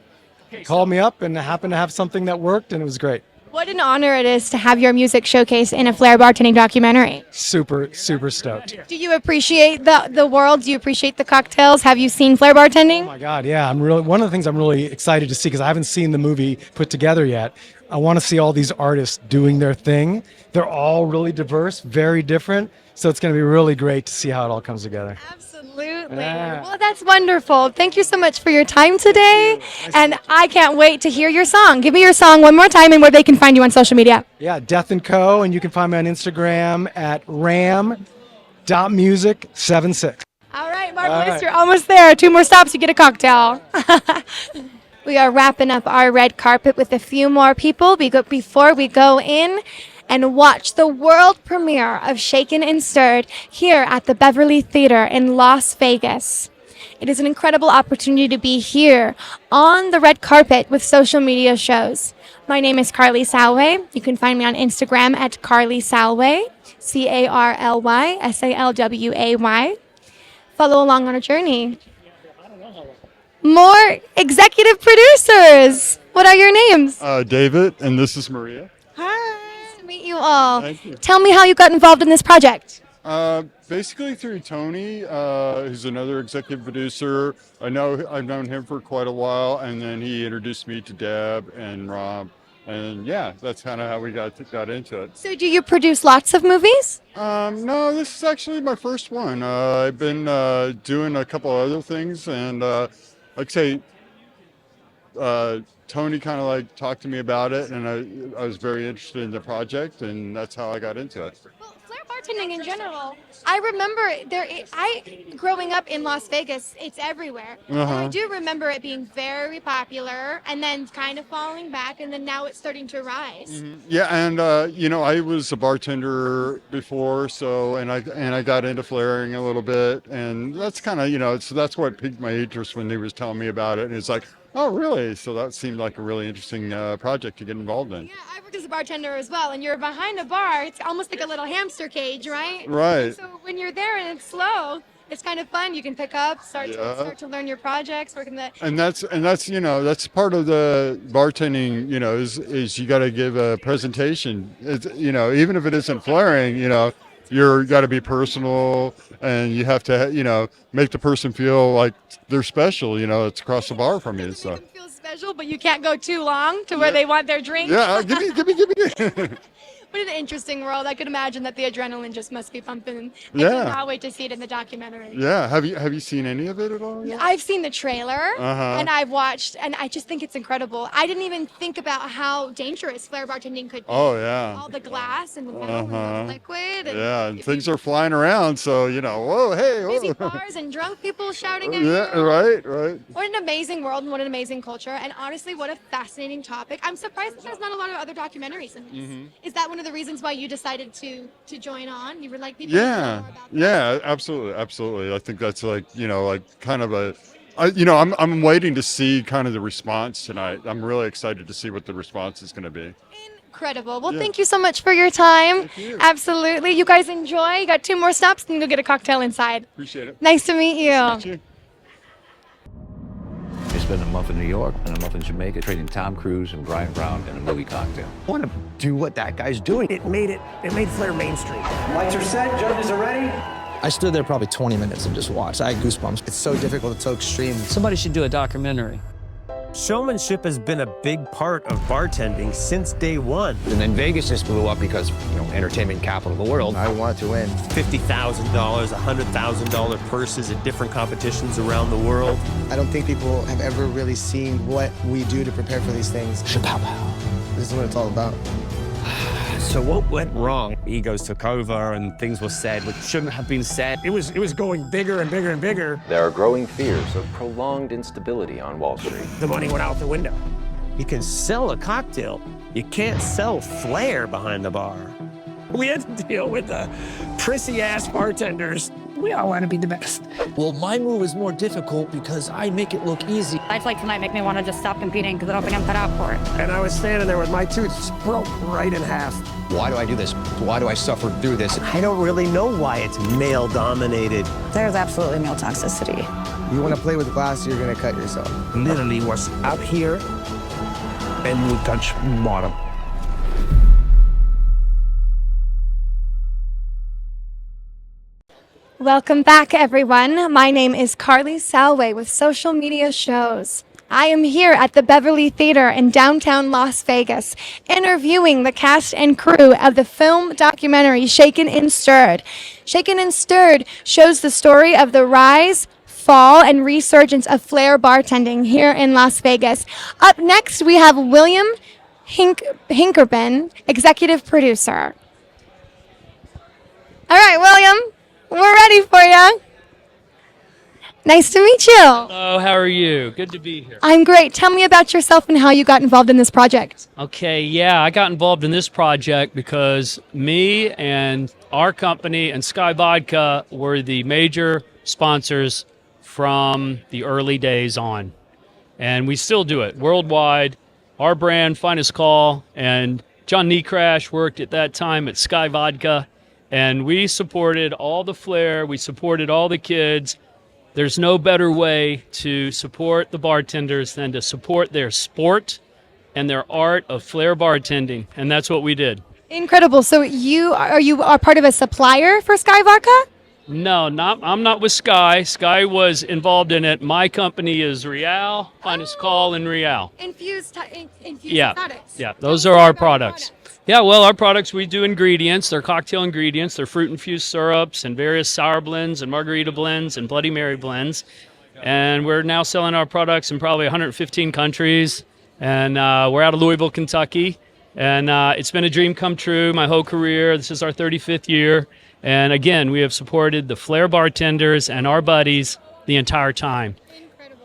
Speaker 10: called me up and happened to have something that worked, and it was great.
Speaker 12: What an honor it is to have your music showcased in a Flair bartending documentary.
Speaker 10: Super, super stoked.
Speaker 12: Do you appreciate the world? Do you appreciate the cocktails? Have you seen Flair bartending?
Speaker 10: Oh my God, yeah! One of the things I'm really excited to see, because I haven't seen the movie put together yet. I want to see all these artists doing their thing. They're all really diverse, very different. So it's going to be really great to see how it all comes together.
Speaker 12: Absolutely.
Speaker 10: Yeah.
Speaker 12: Well, that's wonderful. Thank you so much for your time today. And I can't wait to hear your song. Give me your song one more time and where they can find you on social media.
Speaker 10: Yeah, Death & Co. And you can find me on Instagram at ram.music76.
Speaker 12: All right, Marvelous,
Speaker 10: All right.
Speaker 12: you're almost there. 2 more stops, you get a cocktail. We are wrapping up our red carpet with a few more people before we go in and watch the world premiere of Shaken and Stirred here at the Beverly Theater in Las Vegas. It is an incredible opportunity to be here on the red carpet with social media shows. My name is Carly Salway. You can find me on Instagram at Carly Salway, CarlySalway. Follow along on our journey. More executive producers. What are your names?
Speaker 11: David, and this is Maria.
Speaker 12: Nice to meet you all.
Speaker 11: Thank you.
Speaker 12: Tell me how you got involved in this project.
Speaker 11: Basically through Tony, who's another executive producer. I've known him for quite a while, and then he introduced me to Deb and Rob, and yeah, that's kind of how we got into it.
Speaker 12: So do you produce lots of movies?
Speaker 11: No, this is actually my first one. I've been doing a couple other things, and like I say, Tony kind of like talked to me about it, and I was very interested in the project, and that's how I got into it.
Speaker 12: Flair bartending in general, I remember growing up in Las Vegas, it's everywhere. And I do remember it being very popular and then kind of falling back, and then now it's starting to rise.
Speaker 11: Yeah, and I was a bartender before, so and I got into flaring a little bit, and that's kind of so that's what piqued my interest when he was telling me about it, and it's like, oh really? So that seemed like a really interesting project to get involved in.
Speaker 12: Yeah, I worked as a bartender as well, and you're behind a bar. It's almost like a little hamster cage, right?
Speaker 11: Right.
Speaker 12: So when you're there and it's slow, it's kind of fun. You can pick up, start to learn your projects, work in the.
Speaker 11: And that's that's part of the bartending. Is you got to give a presentation. It's, even if it isn't flaring, you're got to be personal, and you have to make the person feel like they're special. It's across the bar from you. So.
Speaker 12: Feel special, but you can't go too long to where they want their drink.
Speaker 11: Yeah, give me.
Speaker 12: What an interesting world. I could imagine that the adrenaline just must be pumping. I
Speaker 11: Yeah.
Speaker 12: cannot wait to see it in the documentary.
Speaker 11: Yeah. Have you seen any of it at all? Yet?
Speaker 12: I've seen the trailer
Speaker 11: Uh-huh.
Speaker 12: and I've watched, and I just think it's incredible. I didn't even think about how dangerous Flair bartending could be.
Speaker 11: Oh yeah.
Speaker 12: All the glass and the metal and
Speaker 11: Uh-huh.
Speaker 12: the liquid. And
Speaker 11: Yeah, and things are flying around, so whoa, hey,
Speaker 12: busy
Speaker 11: whoa.
Speaker 12: bars and drunk people shouting at
Speaker 11: Yeah,
Speaker 12: you.
Speaker 11: right.
Speaker 12: What an amazing world and what an amazing culture. And honestly, what a fascinating topic. I'm surprised that there's not a lot of other documentaries in this.
Speaker 11: Mhm.
Speaker 12: Is that one of the reasons why you decided to join on? You were like, people need to know
Speaker 11: Yeah,
Speaker 12: more about
Speaker 11: yeah, absolutely. I think that's like kind of I'm waiting to see kind of the response tonight. I'm really excited to see what the response is going to be.
Speaker 12: Incredible. Well,
Speaker 11: Yeah.
Speaker 12: thank you so much for your time. Absolutely. You guys enjoy. You got 2 more stops and you'll get a cocktail inside.
Speaker 11: Appreciate it.
Speaker 12: Nice to meet you.
Speaker 6: I spent a month in New York and a month in Jamaica trading Tom Cruise and Brian Brown in a movie cocktail.
Speaker 14: I want to do what that guy's doing. It made Flair mainstream.
Speaker 15: Lights are set, judges are ready.
Speaker 16: I stood there probably 20 minutes and just watched. I had goosebumps.
Speaker 14: It's so difficult, it's so extreme.
Speaker 17: Somebody should do a documentary.
Speaker 26: Showmanship has been a big part of bartending since day one.
Speaker 14: And then Vegas just blew up because, entertainment capital of the world. I wanted to win.
Speaker 26: $50,000, $100,000 purses at different competitions around the world.
Speaker 9: I don't think people have ever really seen what we do to prepare for these things. This is what it's all about.
Speaker 26: So what went wrong? Egos took over and things were said which shouldn't have been said.
Speaker 14: It was going bigger and bigger and bigger.
Speaker 6: There are growing fears of prolonged instability on Wall Street.
Speaker 14: The money went out the window.
Speaker 26: You can sell a cocktail. You can't sell flair behind the bar.
Speaker 14: We had to deal with the prissy-ass bartenders. We all want to be the best.
Speaker 17: Well, my move is more difficult because I make it look easy.
Speaker 5: Nights like tonight make me want to just stop competing because I don't think I'm cut out for it.
Speaker 14: And I was standing there with my tooth broke right in half.
Speaker 27: Why do I do this? Why do I suffer through this?
Speaker 26: I don't really know why it's male-dominated.
Speaker 5: There's absolutely male toxicity.
Speaker 9: You want to play with glass, you're going to cut yourself.
Speaker 26: Literally was up here and would touch bottom.
Speaker 12: Welcome back, everyone. My name is Carly Salway with Social Media Shows. I am here at the Beverly Theater in downtown Las Vegas, interviewing the cast and crew of the film documentary Shaken and Stirred. Shaken and Stirred shows the story of the rise, fall, and resurgence of Flair bartending here in Las Vegas. Up next, we have William Hinkerben, executive producer. All right, William, we're ready for you. Nice to meet you.
Speaker 28: Hello, how are you? Good to be here.
Speaker 12: I'm great. Tell me about yourself and how you got involved in this project.
Speaker 28: Okay, yeah, I got involved in this project because me and our company and Sky Vodka were the major sponsors from the early days on. And we still do it worldwide. Our brand, Finest Call, and John Necrash worked at that time at Sky Vodka. And we supported all the flair. We supported all the kids. There's no better way to support the bartenders than to support their sport and their art of flair bartending, and that's what we did.
Speaker 12: Incredible. So you are part of a supplier for Sky Vodka?
Speaker 28: No, I'm not with Sky. Sky was involved in it. My company is Real, Finest Call, and Real.
Speaker 12: Infused
Speaker 28: Yeah,
Speaker 12: products.
Speaker 28: yeah, those are our products. Yeah, well, our products, we do ingredients. They're cocktail ingredients. They're fruit-infused syrups and various sour blends and margarita blends and Bloody Mary blends. And we're now selling our products in probably 115 countries. And we're out of Louisville, Kentucky. And it's been a dream come true my whole career. This is our 35th year. And again, we have supported the Flair bartenders and our buddies the entire time.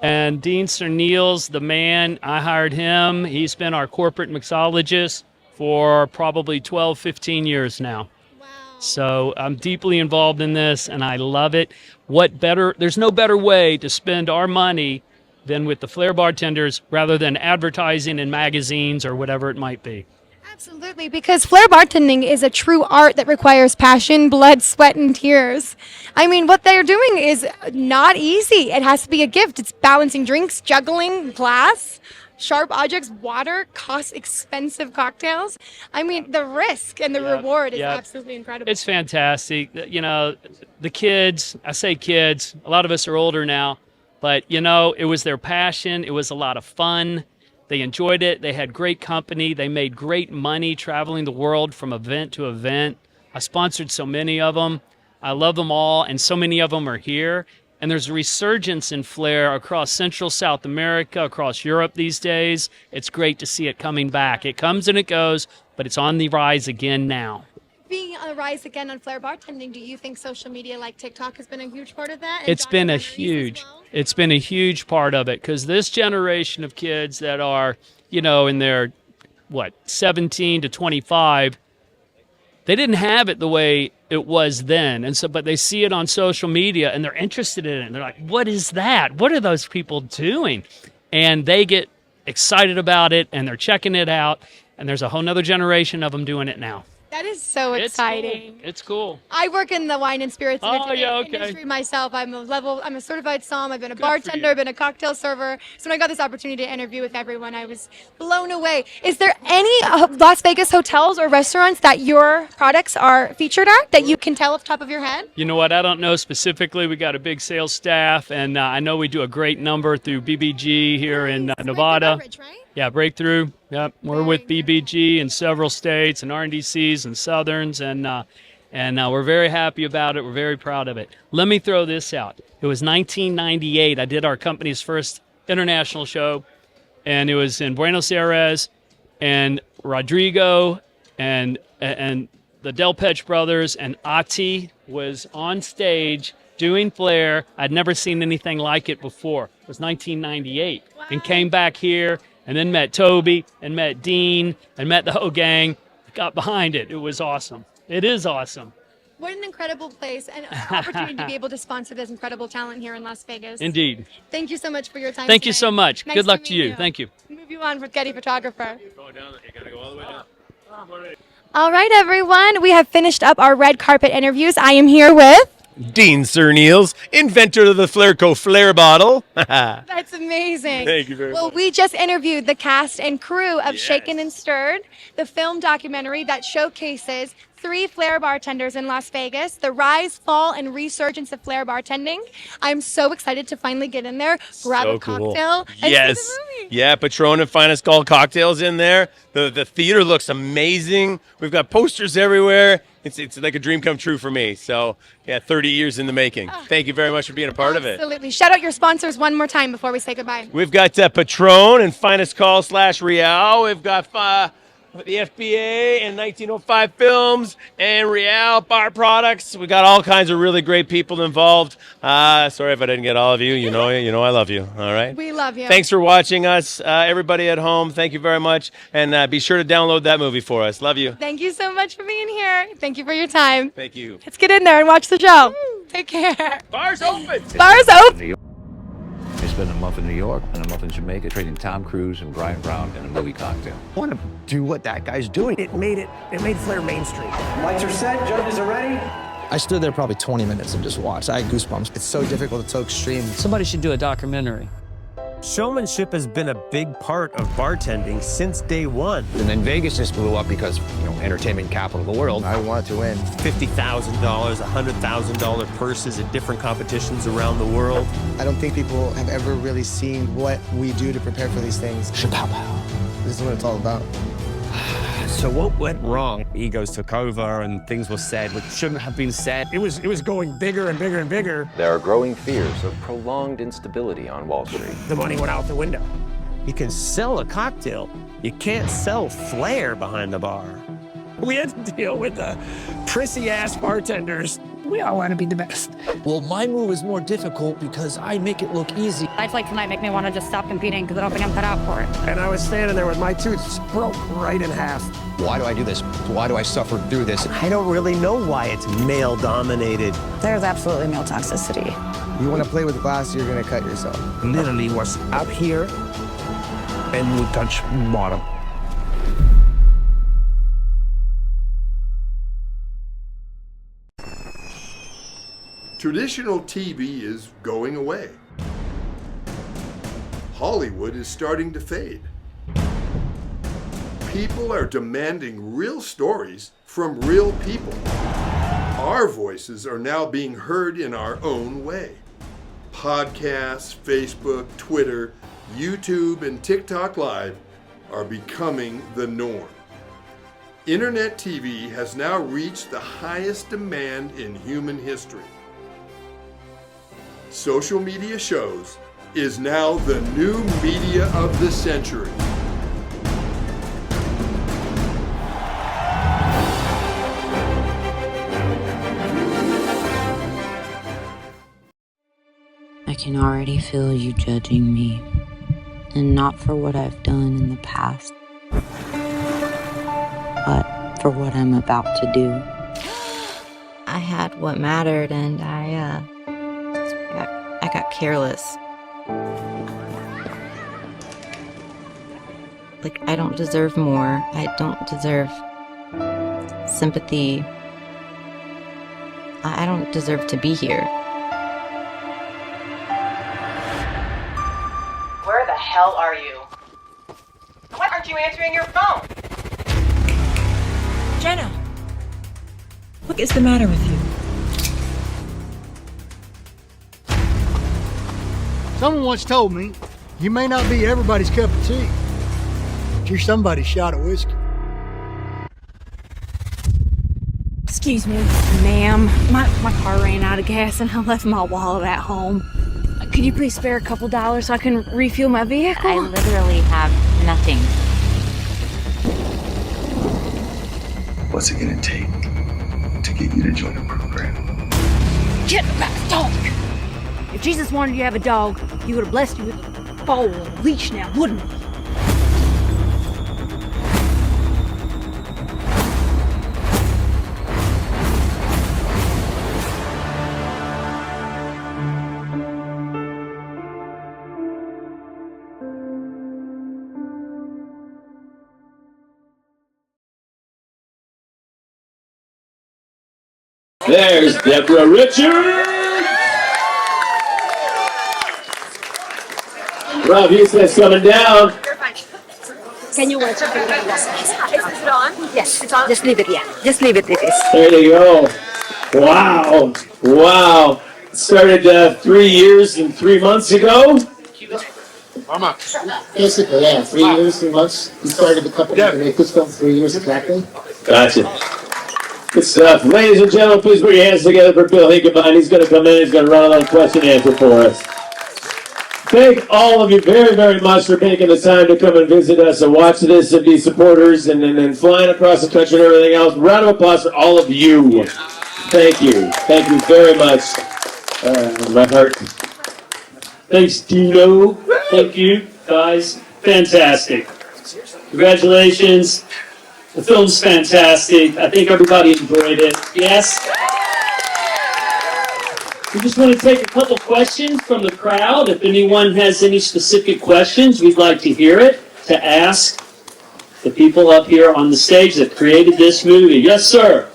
Speaker 28: And Dean Serneels, the man, I hired him. He's been our corporate mixologist for probably 12, 15 years now. Wow. So I'm deeply involved in this, and I love it. There's no better way to spend our money than with the Flair bartenders rather than advertising in magazines or whatever it might be.
Speaker 12: Absolutely, because Flair bartending is a true art that requires passion, blood, sweat, and tears. I mean, what they're doing is not easy. It has to be a gift. It's balancing drinks, juggling, glass, sharp objects, water, cost expensive cocktails. I mean, the risk and the reward is absolutely incredible.
Speaker 28: It's fantastic. You know, the kids, I say kids, a lot of us are older now, but, you know, it was their passion. It was a lot of fun. They enjoyed it. They had great company. They made great money traveling the world from event to event. I sponsored so many of them. I love them all, and so many of them are here. And there's a resurgence in Flair across Central South America, across Europe these days. It's great to see it coming back. It comes and it goes, but it's on the rise again now.
Speaker 12: Being on the rise again on Flair bartending, do you think social media like TikTok has been a huge part of that?
Speaker 28: It's been a huge part of it, because this generation of kids that are, in their 17 to 25, they didn't have it the way it was then, and so but they see it on social media and they're interested in it. And they're like, "What is that? What are those people doing?" And they get excited about it and they're checking it out. And there's a whole nother generation of them doing it now.
Speaker 12: That is so exciting.
Speaker 28: It's cool.
Speaker 12: I work in the wine and spirits industry myself. I'm a certified somm. I've been a bartender, I've been a cocktail server. So when I got this opportunity to interview with everyone, I was blown away. Is there any Las Vegas hotels or restaurants that your products are featured at that you can tell off the top of your head?
Speaker 28: You know what? I don't know specifically. We got a big sales staff, and I know we do a great number through BBG here in Nevada.
Speaker 12: Beverage, right?
Speaker 28: Yeah, Breakthrough. Yep, we're with BBG in several states and RNDCs and Southerns, and we're very happy about it. We're very proud of it. Let me throw this out. It was 1998. I did our company's first international show, and it was in Buenos Aires, and Rodrigo and the Delpech brothers and Ati was on stage doing Flair. I'd never seen anything like it before. It was 1998, and came back here. And then met Toby and met Dean and met the whole gang. Got behind it. It was awesome. It is awesome.
Speaker 12: What an incredible place and opportunity to be able to sponsor this incredible talent here in Las Vegas.
Speaker 28: Indeed.
Speaker 12: Thank you so much for your time.
Speaker 28: Thank you so much.
Speaker 12: Nice
Speaker 28: Good luck to
Speaker 12: meet
Speaker 28: you. Thank you.
Speaker 12: Move you on with Getty Photographer.
Speaker 28: Going down, you gotta go all the way down.
Speaker 12: All right, everyone. We have finished up our red carpet interviews. I am here with
Speaker 1: Dean Serneels, inventor of the Flairco Flair bottle.
Speaker 12: That's amazing.
Speaker 1: Thank you very
Speaker 12: much. Well, we just interviewed the cast and crew of Shaken and Stirred, the film documentary that showcases 3 Flair bartenders in Las Vegas, the rise, fall, and resurgence of Flair bartending. I'm so excited to finally get in there, grab a cocktail, and
Speaker 1: Yes.
Speaker 12: see the movie.
Speaker 1: Yeah, Patron and Finest Call cocktails in there. The theater looks amazing. We've got posters everywhere. It's like a dream come true for me. So, yeah, 30 years in the making. Thank you very much for being a part of it.
Speaker 12: Absolutely. Shout out your sponsors one more time before we say goodbye.
Speaker 1: We've got Patron and Finest Call /Real. We've got the FBA and 1905 Films and Real Bar Products. We got all kinds of really great people involved. Sorry if I didn't get all of you. You know I love you. All right.
Speaker 12: We love you.
Speaker 1: Thanks for watching us, everybody at home. Thank you very much, and be sure to download that movie for us. Love you.
Speaker 12: Thank you so much for being here. Thank you for your time.
Speaker 1: Thank you.
Speaker 12: Let's get in there and watch the show. Take care.
Speaker 1: Bars open.
Speaker 12: Bars open.
Speaker 6: I spent a month in New York and a month in Jamaica trading Tom Cruise and Brian Brown in a movie cocktail.
Speaker 27: I want to do what that guy's doing.
Speaker 14: It made Flair mainstream.
Speaker 15: Lights are set, judges are ready.
Speaker 16: I stood there probably 20 minutes and just watched. I had goosebumps.
Speaker 27: It's so difficult, it's so extreme.
Speaker 2: Somebody should do a documentary.
Speaker 3: Showmanship has been a big part of bartending since day one.
Speaker 27: And then Vegas just blew up because, entertainment capital of the world. I wanted to win.
Speaker 3: $50,000, $100,000 purses at different competitions around the world.
Speaker 9: I don't think people have ever really seen what we do to prepare for these things. Chapow. This is what it's all about.
Speaker 26: So what went wrong? Egos took over and things were said which shouldn't have been said.
Speaker 14: It was going bigger and bigger and bigger.
Speaker 8: There are growing fears of prolonged instability on Wall Street.
Speaker 14: The money went out the window.
Speaker 3: You can sell a cocktail. You can't sell Flair behind the bar.
Speaker 14: We had to deal with the prissy-ass bartenders. We all want to be the best.
Speaker 17: Well, my move is more difficult because I make it look easy.
Speaker 5: Nights like tonight make me want to just stop competing because I don't think I'm cut out for it.
Speaker 14: And I was standing there with my tooth broke right in half.
Speaker 27: Why do I do this? Why do I suffer through this?
Speaker 3: I don't really know why it's male-dominated.
Speaker 5: There's absolutely male toxicity.
Speaker 9: You want to play with glass, you're going to cut yourself.
Speaker 14: Literally was up here and we touched bottom.
Speaker 18: Traditional TV is going away. Hollywood is starting to fade. People are demanding real stories from real people. Our voices are now being heard in our own way. Podcasts, Facebook, Twitter, YouTube and TikTok Live are becoming the norm. Internet TV has now reached the highest demand in human history. Social media shows is now the new media of the century.
Speaker 2: I can already feel you judging me, and not for what I've done in the past, but for what I'm about to do. I had what mattered, and I got careless. Like, I don't deserve more. I don't deserve sympathy. I don't deserve to be here.
Speaker 4: Where the hell are you? Why aren't you answering your phone?
Speaker 19: Jenna, what is the matter with you?
Speaker 21: Someone once told me, you may not be everybody's cup of tea, but you're somebody's shot of whiskey.
Speaker 22: Excuse me, ma'am. My car ran out of gas and I left my wallet at home. Could you please spare a couple dollars so I can refuel my vehicle?
Speaker 2: I literally have nothing.
Speaker 23: What's it gonna take to get you to join the program?
Speaker 22: Get back, dog! If Jesus wanted you to have a dog, he would have blessed you with a foal and a leash now, wouldn't he?
Speaker 1: There's Deborah Richards. Rob Houston's coming down.
Speaker 22: Can you watch it? Is it on? Yes, it's on. Just leave it, yeah. Just leave it, it is.
Speaker 1: There you go. Wow. Wow. It started 3 years and 3 months ago.
Speaker 24: Basically, yeah, 3 years, 3 months. We started the company to make this film 3 years exactly.
Speaker 1: Gotcha. Good stuff. Ladies and gentlemen, please put your hands together for Bill Hickebine. He's going to come in. He's going to run a little question and answer for us. Thank all of you very, very much for taking the time to come and visit us and watch this and be supporters and flying across the country and everything else. Round of applause for all of you. Thank you. Thank you very much. My heart.
Speaker 28: Thanks, Dino. Thank you, guys. Fantastic. Congratulations. The film's fantastic. I think everybody enjoyed it. Yes? We just want to take a couple questions from the crowd. If anyone has any specific questions, we'd like to hear it, to ask the people up here on the stage that created this movie. Yes, sir.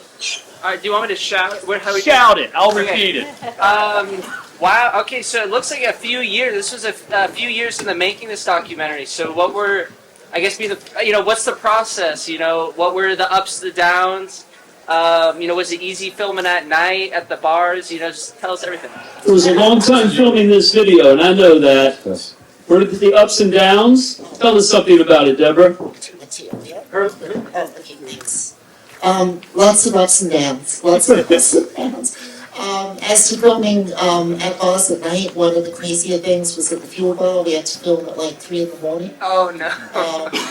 Speaker 25: All right, do you want me to shout?
Speaker 28: Shout it. I'll repeat it.
Speaker 25: Wow. Okay, so it looks like a few years. This was a few years in the making, this documentary. So what were, I guess, what's the process? What were the ups, the downs? Was it easy filming at night at the bars? Just tell us everything.
Speaker 28: It was a long time filming this video, and I know that. Were the ups and downs? Tell us something about it, Deborah.
Speaker 24: Okay, thanks. Lots of ups and downs. Lots of ups and downs. As to filming at bars at night, one of the crazier things was at the Fuel Bar. We had to film at like 3 in the morning.
Speaker 25: Oh no!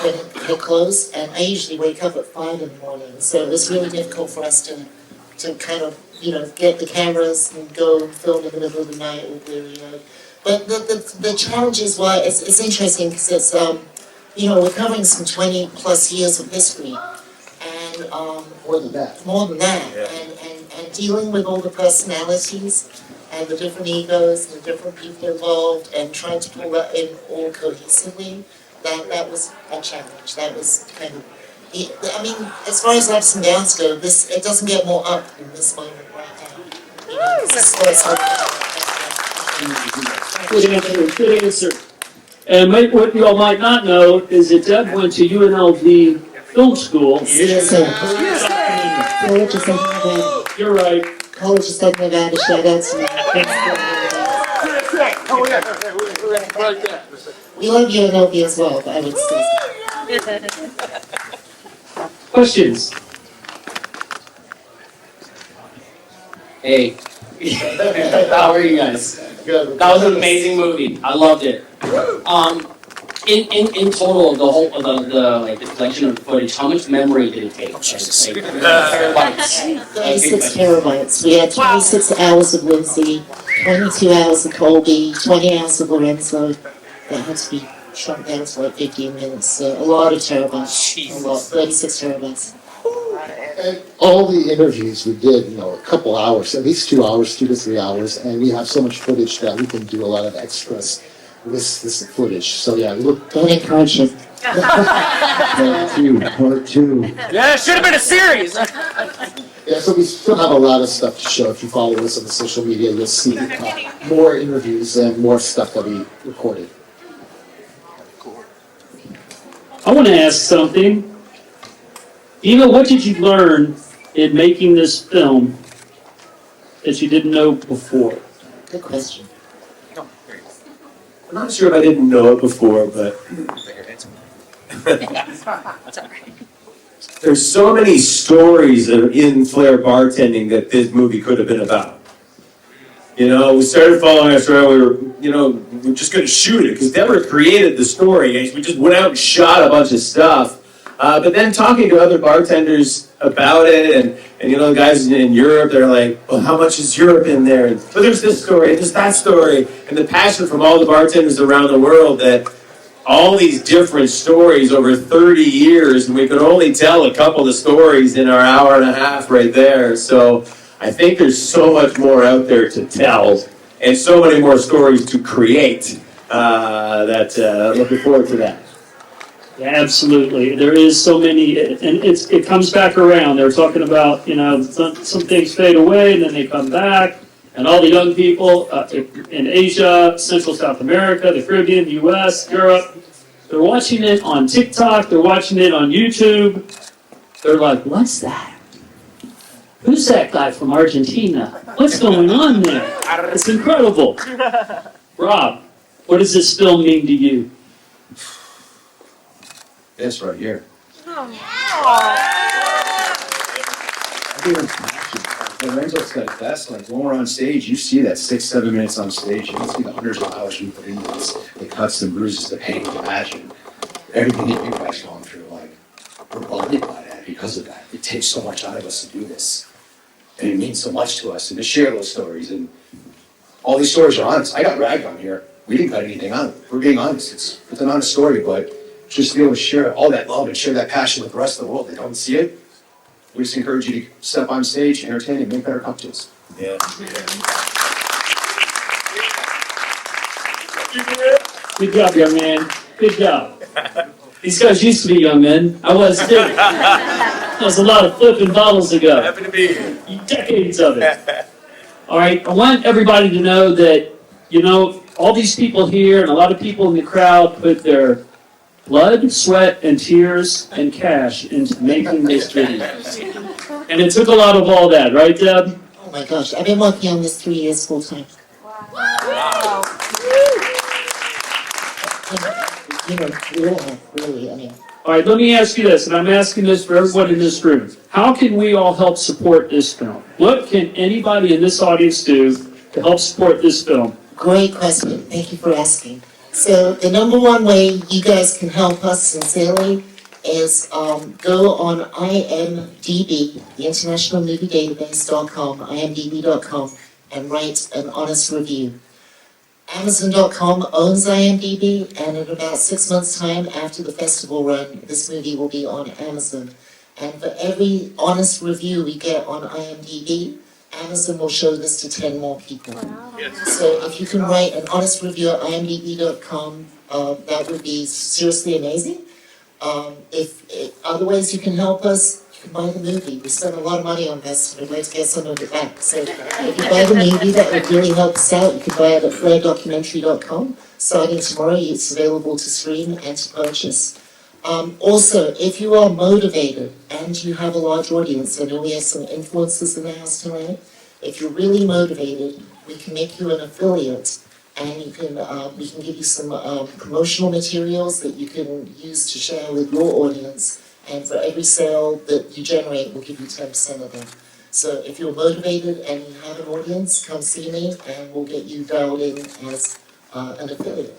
Speaker 24: When it closed, and I usually wake up at 5 in the morning, so it was really difficult for us to kind of get the cameras and go film in the middle of the night or weary. But the challenges were it's interesting because it's we're covering some 20 plus years of history, and more than that, yeah. and dealing with all the personalities and the different egos and the different people involved and trying to pull that in all cohesively, that was a challenge. That was kind of, I mean, as far as ups and downs go, it doesn't get more up than this moment right now.
Speaker 28: Good answer. And what you all might not know is that Deb went to UNLV Film School.
Speaker 24: Yes, sir. College of Southern Nevada.
Speaker 28: You're right.
Speaker 24: College of Southern Nevada. Shout out to me. We love you and LB as well, but I would say.
Speaker 25: Questions? Hey. How are you guys? That was an amazing movie. I loved it. In total, the whole the collection of footage, how much memory did it take? Terabytes.
Speaker 24: 36 terabytes. We had 26 hours of Lindsay, 22 hours of Colby, 20 hours of Lorenzo. That had to be shrunk down to like 15 minutes. So a lot of terabytes. A lot, 36 terabytes.
Speaker 21: And all the interviews we did, a couple hours, at least 2 hours, 2 to 3 hours, and we have so much footage that we can do a lot of extras with this footage. So yeah, look.
Speaker 24: Don't encourage him.
Speaker 21: Part two.
Speaker 25: Yeah, it should have been a series.
Speaker 21: Yeah, so we still have a lot of stuff to show. If you follow us on the social media, you'll see more interviews and more stuff that we recorded.
Speaker 28: I want to ask something. Eva, what did you learn in making this film that you didn't know before?
Speaker 24: Good question.
Speaker 6: I'm not sure if I didn't know it before, but there's so many stories in Flair bartending that this movie could have been about. We started following our story. We're just going to shoot it because Deborah created the story. We just went out and shot a bunch of stuff. But then talking to other bartenders about it, and the guys in Europe, they're like, well, how much is Europe in there? And, but there's this story, and there's that story, and the passion from all the bartenders around the world that all these different stories over 30 years, and we could only tell a couple of stories in our hour and a half right there. So I think there's so much more out there to tell, and so many more stories to create that looking forward to that.
Speaker 28: Yeah, absolutely. There is so many, and it comes back around. They're talking about, some things fade away and then they come back. And all the young people in Asia, Central South America, the Caribbean, the US, Europe, they're watching it on TikTok, they're watching it on YouTube. They're like, what's that? Who's that guy from Argentina? What's going on there? It's incredible. Rob, what does this film mean to you?
Speaker 27: This right here. Lorenzo's got it best. Like when we're on stage, you see that 6-7 minutes on stage. You can see the hundreds of hours we put into this, the cuts, the bruises, the pain, the passion, everything that you guys going through. Like we're bonded by that because of that. It takes so much out of us to do this, and it means so much to us. And to share those stories, and all these stories are honest. I got ragged on here. We didn't cut anything out. We're being honest. It's an honest story, but just to be able to share all that love and share that passion with the rest of the world that don't see it, we just encourage you to step on stage, entertain, and make better cocktails.
Speaker 6: Yeah.
Speaker 28: Good job, young man. Good job. These guys used to be young men. I was too. That was a lot of flipping bottles ago.
Speaker 6: Happy to be here.
Speaker 28: Decades of it. All right, I want everybody to know that, all these people here and a lot of people in the crowd put their blood, sweat, and tears and cash into making this video. And it took a lot of all that, right, Deb?
Speaker 24: Oh my gosh, I've been working on this 3 years full time. Wow. We all have, really,
Speaker 28: All right, let me ask you this, and I'm asking this for everyone in this room. How can we all help support this film? What can anybody in this audience do to help support this film?
Speaker 24: Great question. Thank you for asking. So the number one way you guys can help us sincerely is go on IMDb, the International Movie Database.com, imdb.com, and write an honest review. Amazon.com owns IMDb, and in about 6 months' time after the festival run, this movie will be on Amazon. And for every honest review we get on IMDb, Amazon will show this to 10 more people. Wow. So if you can write an honest review at imdb.com, that would be seriously amazing. Other ways you can help us, you can buy the movie. We spent a lot of money on this, and we'd like to get some of it back. So if you buy the movie, that would really help us out. You can buy it at flairdocumentary.com. Starting tomorrow, it's available to stream and to purchase. Also, if you are motivated and you have a large audience, I know we have some influencers in the house tonight. If you're really motivated, we can make you an affiliate and you can we can give you some promotional materials that you can use to share with your audience. And for every sale that you generate, we'll give you 10% of them. So if you're motivated and you have an audience, come see me, and we'll get you dialed in as an affiliate.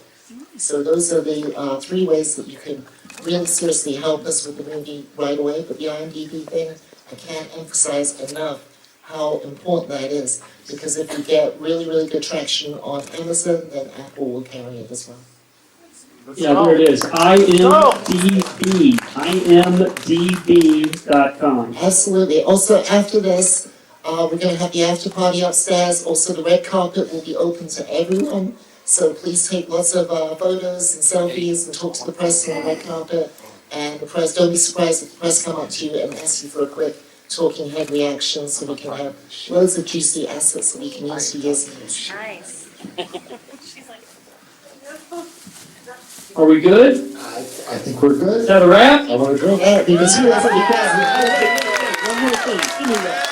Speaker 24: So those are the 3 ways that you can really seriously help us with the movie right away. But the IMDb thing, I can't emphasize enough how important that is. Because if you get really, really good traction on Amazon, then Apple will carry it as well.
Speaker 7: Yeah, there it is. IMDb. IMDb.com.
Speaker 24: Absolutely. Also, after this, we're going to have the after party upstairs. Also, the red carpet will be open to everyone. So please take lots of photos and selfies and talk to the press on the red carpet. And the press, don't be surprised if the press come up to you and ask you for a quick talking head reaction, so we can have loads of juicy assets that we can use for years and years.
Speaker 22: Nice.
Speaker 7: Are we good?
Speaker 21: I think we're good.
Speaker 7: Is that a wrap?
Speaker 21: I want to go.
Speaker 24: Yeah, because you have
Speaker 22: One more thing. Give me that.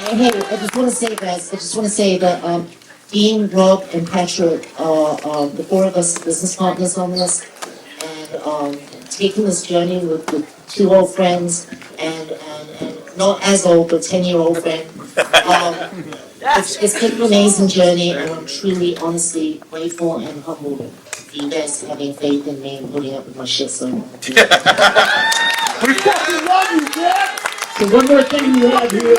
Speaker 24: Hey, I just want to say, guys, that Dean, Rob, and Patrick are the 4 of us business partners on this, and taking this journey with 2 old friends and not as old, but 10-year-old friend. It's been an amazing journey, and I'm truly, honestly grateful and humbled for you guys having faith in me and putting up with my shit so much.
Speaker 7: We fucking love you, Dad! So one more thing we have here.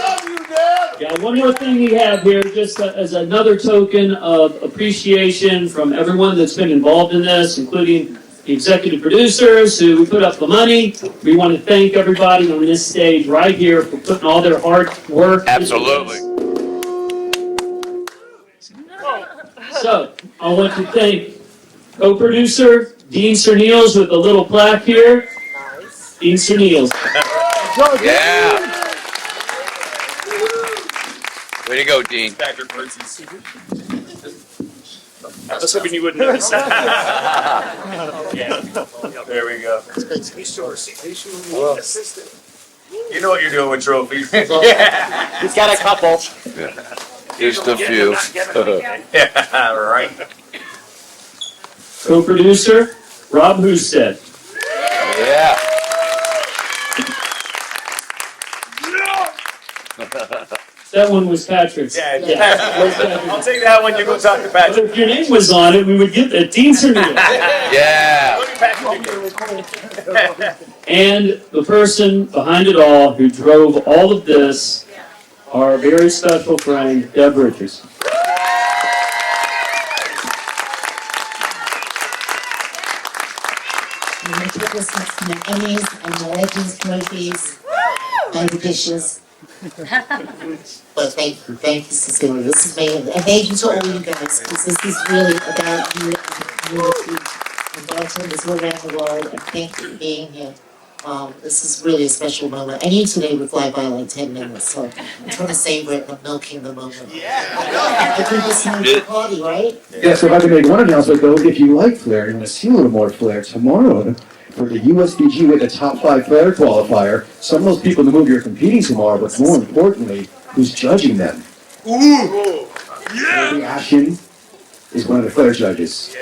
Speaker 7: Yeah, one more thing we have here, just as another token of appreciation from everyone that's been involved in this, including the executive producers who put up the money. We want to thank everybody on this stage right here for putting all their hard work.
Speaker 10: Absolutely.
Speaker 7: So, I want to thank co-producer Dean Serneels with a little plaque here. Dean Serneels.
Speaker 10: Yeah. Way to go, Dean.
Speaker 1: I was hoping you wouldn't notice that. Yeah. There we go. You know what you're doing with trophies. Yeah.
Speaker 25: He's got a couple.
Speaker 10: Just a few.
Speaker 1: Yeah, right.
Speaker 7: Co-producer Rob Husted.
Speaker 10: Yeah.
Speaker 7: That one was Patrick's.
Speaker 1: Yeah. I'll take that one. You go talk to
Speaker 7: But
Speaker 1: Patrick.
Speaker 7: if your name was on it, we would get that. Dean Serneels.
Speaker 10: Yeah.
Speaker 7: And the person behind it all who drove all of this, our very special friend, Deborah Richards.
Speaker 24: And my Christmas has my Emmys and my Legends trophies and the dishes. But thank you sincerely. This is me, and thank you to all you guys, because this is really about you and the community and bartenders all around the world, and thank you for being here. This is really a special moment. I knew today would fly by like 10 minutes, so I'm trying to savor it and I'm milking the moment. I think this time for a party, right?
Speaker 27: Yeah, so if I can make one announcement though, if you like Flair, you want to see a little more Flair tomorrow for the USBG with the top 5 Flair qualifier. Some of those people in the movie are competing tomorrow, but more importantly, who's judging them?
Speaker 1: Ooh! Yeah!
Speaker 27: Amy Ashton is one of the Flair judges.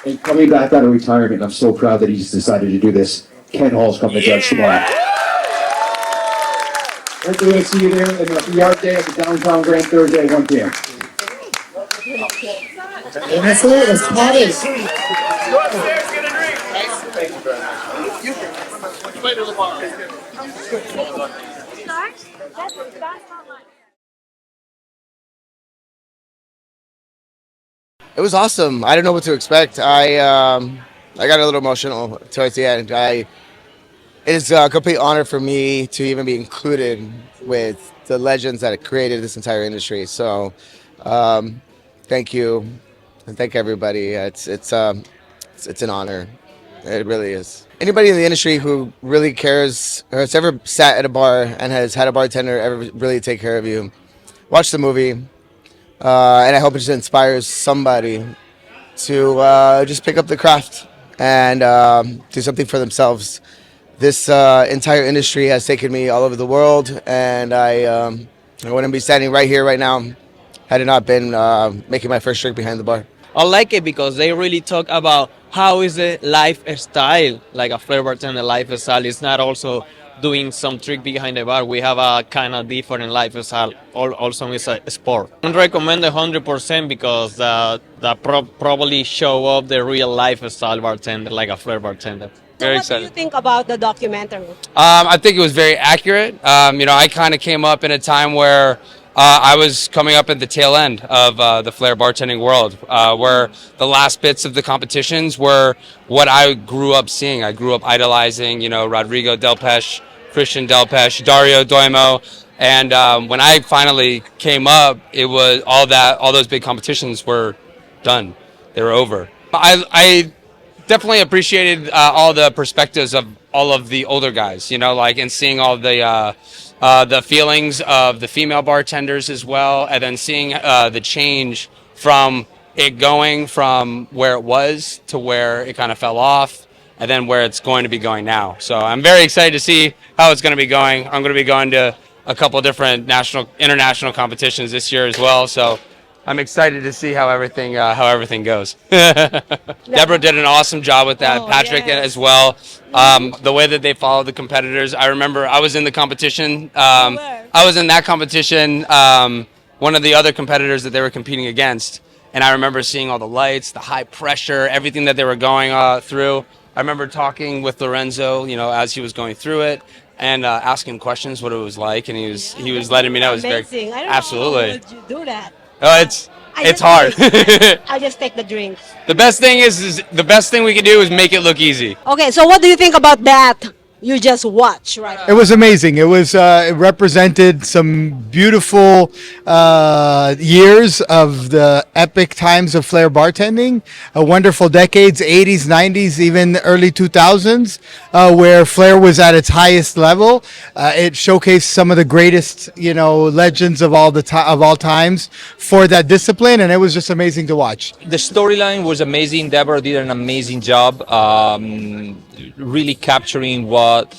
Speaker 27: And coming back out of retirement, I'm so proud that he's decided to do this. Ken Hall's coming to judge tomorrow. We're going to see you there at the Yard Day at the Downtown Grand Thursday at 1 p.m.
Speaker 24: And that's it, let's party.
Speaker 1: Go upstairs, get a drink. Thank you, brother. Wait till the bar.
Speaker 9: It was awesome. I didn't know what to expect. I got a little emotional towards the end. It is a complete honor for me to even be included with the legends that created this entire industry. So, thank you, and thank everybody. It's an honor. It really is. Anybody in the industry who really cares or has ever sat at a bar and has had a bartender ever really take care of you, watch the movie. And I hope it just inspires somebody to just pick up the craft and do something for themselves this entire industry has taken me all over the world, and I wouldn't be standing right here right now had it not been making my first drink behind the bar.
Speaker 8: I like it because they really talk about how is the lifestyle, like a Flair bartender lifestyle. It's not also doing some trick behind the bar. We have a kind of different lifestyle. Also, it's a sport. I recommend 100% because that probably show up the real lifestyle bartender, like a Flair bartender. Very
Speaker 11: What do
Speaker 8: excited.
Speaker 11: you think about the documentary?
Speaker 12: I think it was very accurate. I kind of came up in a time where I was coming up at the tail end of the Flair bartending world, where the last bits of the competitions were what I grew up seeing. I grew up idolizing, Rodrigo Del Pesh, Christian Del Pesh, Dario Doimo. And when I finally came up, it was all those big competitions were done. They were over. I definitely appreciated all the perspectives of all of the older guys, and seeing all the feelings of the female bartenders as well, and then seeing the change from it going from where it was to where it kind of fell off, and then where it's going to be going now. So I'm very excited to see how it's going to be going. I'm going to be going to a couple of different international competitions this year as well. So I'm excited to see how everything goes. Deborah did an awesome job with that. Patrick as well. The way that they follow the competitors. I remember I was in the competition. I was in that competition. One of the other competitors that they were competing against, and I remember seeing all the lights, the high pressure, everything that they were going through. I remember talking with Lorenzo, as he was going through it, and asking questions what it was like, and he was letting me know it was
Speaker 11: Amazing.
Speaker 12: very
Speaker 11: I don't
Speaker 12: absolutely.
Speaker 11: know how would you do that.
Speaker 12: Oh, it's hard.
Speaker 11: I'll just take the drink.
Speaker 12: The best thing is the best thing we can do is make it look easy.
Speaker 11: Okay, so what do you think about that? You just watch, right?
Speaker 13: It was amazing. It represented some beautiful years of the epic times of Flair bartending, wonderful decades, 80s, 90s, even early 2000s, where Flair was at its highest level. It showcased some of the greatest, legends of all times for that discipline, and it was just amazing to watch.
Speaker 15: The storyline was amazing. Deborah did an amazing job. Really capturing what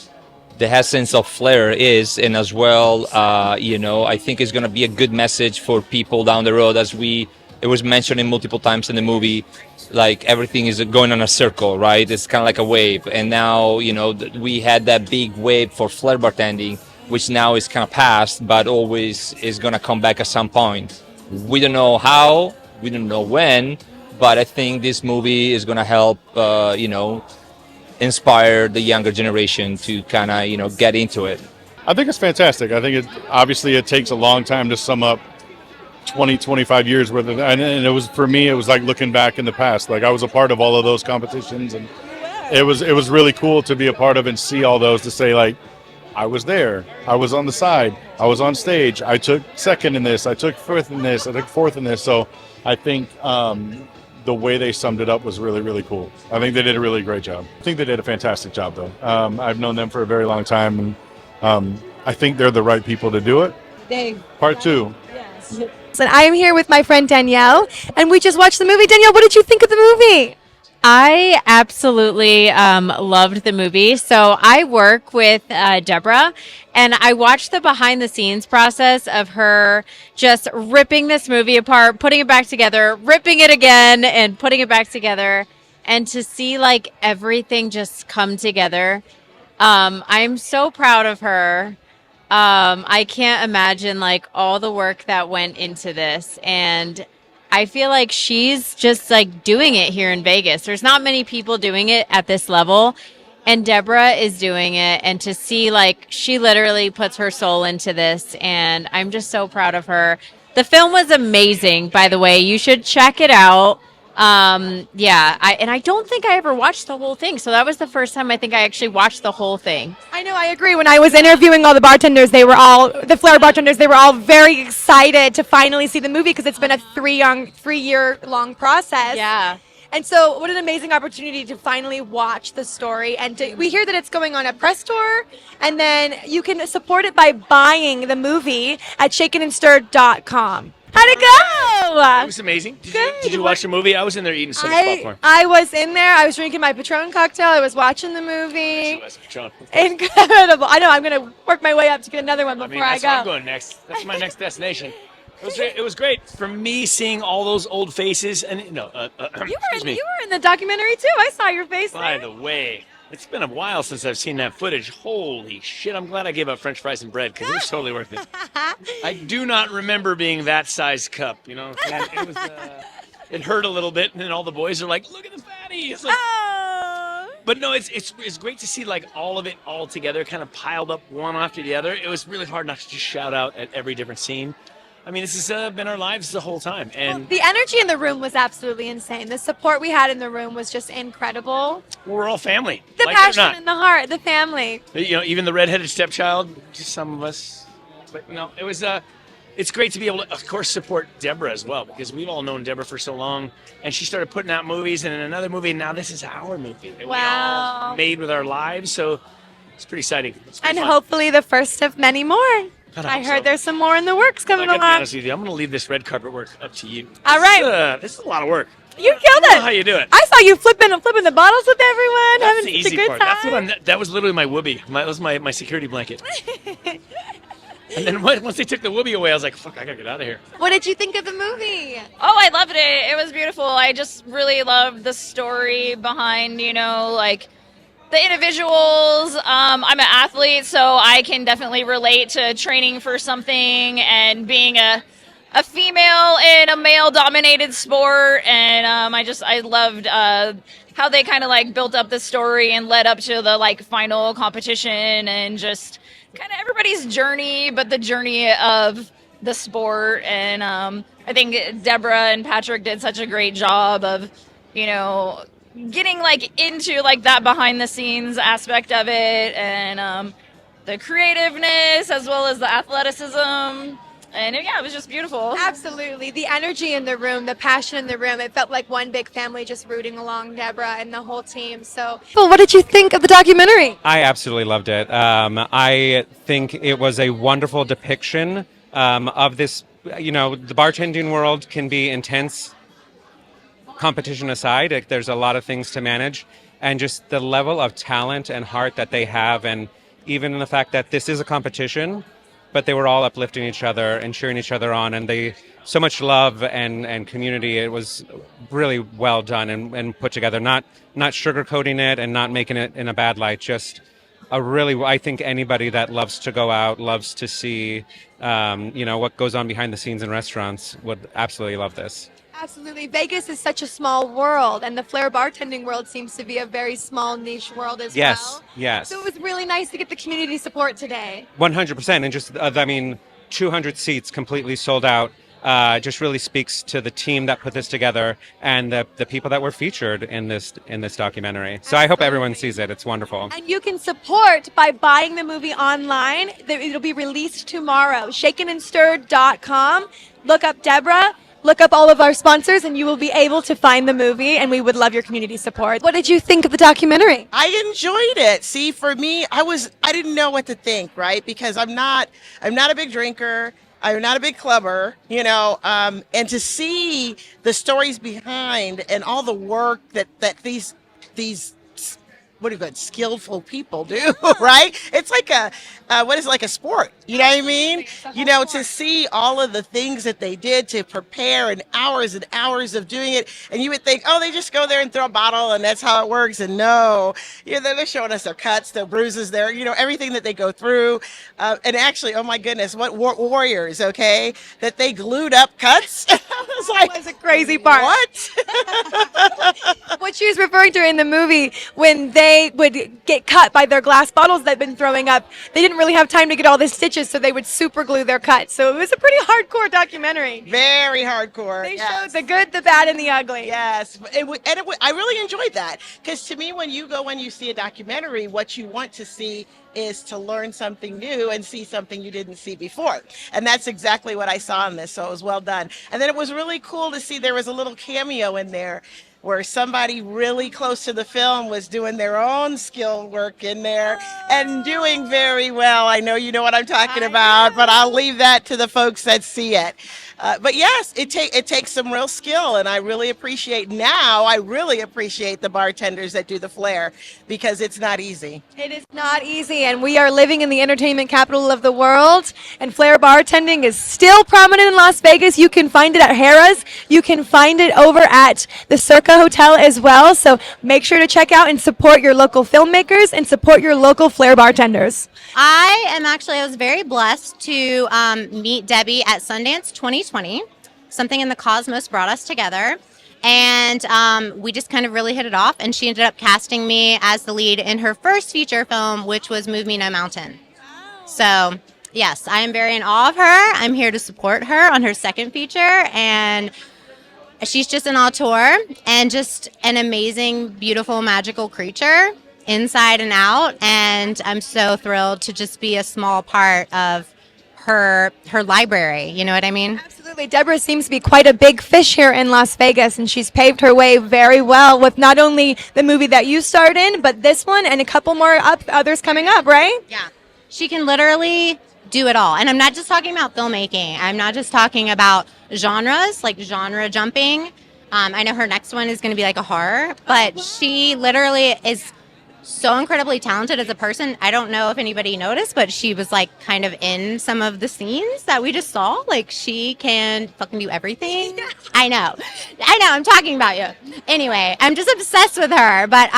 Speaker 15: the essence of Flair is, and as well, I think it's going to be a good message for people down the road, as it was mentioned multiple times in the movie, like everything is going on a circle, right? It's kind of like a wave, and now, we had that big wave for Flair bartending, which now is kind of past, but always is going to come back at some point. We don't know how, we don't know when, but I think this movie is going to help, inspire the younger generation to kind of, get into it.
Speaker 16: I think it's fantastic. I think it takes a long time to sum up 20, 25 years worth of, and it was, for me, it was like looking back in the past. Like I was a part of all of those competitions, and it was really cool to be a part of and see all those, to say like, I was there, I was on the side, I was on stage, I took second in this, I took fifth in this, I took fourth in this. So I think the way they summed it up was really, really cool. I think they did a really great job. I think they did a fantastic job, though. I've known them for a very long time, and I think they're the right people to do it.
Speaker 11: Dave.
Speaker 16: Part two.
Speaker 11: Yes.
Speaker 20: And I am here with my friend Danielle, and we just watched the movie. Danielle, what did you think of the movie?
Speaker 26: I absolutely loved the movie. So I work with Deborah, and I watched the behind the scenes process of her just ripping this movie apart, putting it back together, ripping it again, and putting it back together. And to see like everything just come together, I'm so proud of her. I can't imagine like all the work that went into this, and I feel like she's just like doing it here in Vegas. There's not many people doing it at this level, and Deborah is doing it. And to see like she literally puts her soul into this, and I'm just so proud of her. The film was amazing, by the way. You should check it out. I don't think I ever watched the whole thing, so that was the first time I think I actually watched the whole thing.
Speaker 20: I know, I agree. When I was interviewing all the bartenders, the Flair bartenders, they were all very excited to finally see the movie because it's been a 3-year-long process.
Speaker 26: Yeah.
Speaker 20: And so what an amazing opportunity to finally watch the story. And we hear that it's going on a press tour, and then you can support it by buying the movie at shakenandstirred.com. How'd it go?
Speaker 1: It was amazing. Did you watch the movie? I was in there eating so much popcorn.
Speaker 20: I was in there. I was drinking my Patron cocktail. I was watching the movie.
Speaker 1: John.
Speaker 20: Incredible. I know. I'm going to work my way up to get another one before I
Speaker 1: that's
Speaker 20: go.
Speaker 1: where I'm going next. That's my next destination. It was great for me seeing all those old faces. And
Speaker 20: You were in the documentary too. I saw your face
Speaker 1: By
Speaker 20: there.
Speaker 1: the way, it's been a while since I've seen that footage. Holy shit! I'm glad I gave up French fries and bread because it was totally worth it. I do not remember being that size cup. You know, it was. It hurt a little bit, and then all the boys are like, "Look at the fatty!" It's like, but no, it's great to see like all of it all together, kind of piled up one after the other. It was really hard not to just shout out at every different scene. I mean, this has been our lives the whole time, and
Speaker 20: The energy in the room was absolutely insane. The support we had in the room was just incredible.
Speaker 1: we're all family.
Speaker 20: The
Speaker 1: like it or
Speaker 20: passion
Speaker 1: not.
Speaker 20: and the heart, the family.
Speaker 1: You know, even the redheaded stepchild, just some of us. But no, it was. It's great to be able to, of course, support Deborah as well because we've all known Deborah for so long, and she started putting out movies, and in another movie, and now this is our movie that we all made with our lives. So it's pretty exciting. It's pretty
Speaker 20: And
Speaker 1: fun.
Speaker 20: hopefully the first of many more.
Speaker 1: God,
Speaker 20: I
Speaker 1: hope
Speaker 20: heard
Speaker 1: so.
Speaker 20: there's some more in the works coming
Speaker 1: I gotta be
Speaker 20: along.
Speaker 1: honest with you, I'm going to leave this red carpet work up to you.
Speaker 20: All right.
Speaker 1: This is a lot of work.
Speaker 20: You killed
Speaker 1: I don't know
Speaker 20: it.
Speaker 1: how you do it.
Speaker 20: I saw you flipping the bottles with everyone,
Speaker 1: That's
Speaker 20: having
Speaker 1: the
Speaker 20: such a
Speaker 1: easy
Speaker 20: good
Speaker 1: part.
Speaker 20: time.
Speaker 1: That was literally my whoopee. That was my security blanket. And then once they took the whoopee away, I was like, fuck, I gotta get out of here.
Speaker 20: What did you think of the movie?
Speaker 22: Oh, I loved it. It was beautiful. I just really loved the story behind, like the individuals. I'm an athlete, so I can definitely relate to training for something and being a female in a male-dominated sport. And I loved how they kind of like built up the story and led up to the like final competition and just kind of everybody's journey, but the journey of the sport. And I think Deborah and Patrick did such a great job of, getting like into like that behind the scenes aspect of it, and the creativeness as well as the athleticism. And yeah, it was just beautiful.
Speaker 20: Absolutely. The energy in the room, the passion in the room, it felt like one big family just rooting along Deborah and the whole team. So, well, what did you think of the documentary?
Speaker 2: I absolutely loved it. I think it was a wonderful depiction of this. The bartending world can be intense, competition aside. There's a lot of things to manage, and just the level of talent and heart that they have, and even the fact that this is a competition, but they were all uplifting each other and cheering each other on, and so much love and community. It was really well done and put together, not sugarcoating it and not making it in a bad light. Just I think anybody that loves to go out, loves to see, what goes on behind the scenes in restaurants would absolutely love this.
Speaker 20: Absolutely. Vegas is such a small world, and the Flair bartending world seems to be a very small niche world as well.
Speaker 2: Yes.
Speaker 20: So it was really nice to get the community support today.
Speaker 2: 100%. And just, 200 seats completely sold out. Just really speaks to the team that put this together and the people that were featured in this documentary. So I hope everyone sees it. It's wonderful.
Speaker 20: And you can support by buying the movie online. It'll be released tomorrow. shakenandstirred.com. Look up Deborah. Look up all of our sponsors, and you will be able to find the movie, and we would love your community support. What did you think of the documentary?
Speaker 3: I enjoyed it. See, for me, I didn't know what to think, right? Because I'm not a big drinker. I'm not a big clubber, and to see the stories behind and all the work that these what do you call it, skillful people do, right? It's like like a sport, you know what I mean? To see all of the things that they did to prepare and hours of doing it, and you would think, oh, they just go there and throw a bottle and that's how it works, and no, they're showing us their cuts, their bruises, everything that they go through, and actually, oh my goodness, what warriors, okay, that they glued up cuts. I was like,
Speaker 20: that was a crazy part.
Speaker 3: What?
Speaker 20: What she was referring to in the movie, when they would get cut by their glass bottles that had been throwing up, they didn't really have time to get all the stitches, so they would super glue their cuts. So it was a pretty hardcore documentary.
Speaker 3: Very hardcore.
Speaker 20: They showed the good, the bad, and the ugly.
Speaker 3: Yes, I really enjoyed that, because to me, when you see a documentary, what you want to see is to learn something new and see something you didn't see before. And that's exactly what I saw in this, so it was well done. And then it was really cool to see there was a little cameo in there where somebody really close to the film was doing their own skill work in there. and doing very well. I know you know what I'm talking about, but I'll leave that to the folks that see it. But yes, it takes some real skill, and I really appreciate the bartenders that do the Flair, because it's not easy.
Speaker 20: It is not easy, and we are living in the entertainment capital of the world, and Flair bartending is still prominent in Las Vegas. You can find it at Harrah's. You can find it over at the Circa Hotel as well, so make sure to check out and support your local filmmakers and support your local Flair bartenders.
Speaker 4: I was very blessed to meet Debbie at Sundance 2020. Something in the cosmos brought us together. And we just kind of really hit it off. And she ended up casting me as the lead in her first feature film, which was Move Me No Mountain. So, yes, I am very in awe of her. I'm here to support her on her second feature. And she's just an auteur and just an amazing, beautiful, magical creature, inside and out, and I'm so thrilled to just be a small part of her library. You know what I mean?
Speaker 20: Absolutely. Deborah seems to be quite a big fish here in Las Vegas, and she's paved her way very well with not only the movie that you starred in, but this one and a couple more others coming up, right?
Speaker 4: Yeah. She can literally do it all. And I'm not just talking about filmmaking. I'm not just talking about genres, like genre jumping. I know her next one is going to be like a horror, but she literally is so incredibly talented as a person. I don't know if anybody noticed, but she was like kind of in some of the scenes that we just saw. Like, she can fucking do everything. I know, I'm talking about you. Anyway, I'm just obsessed with her. But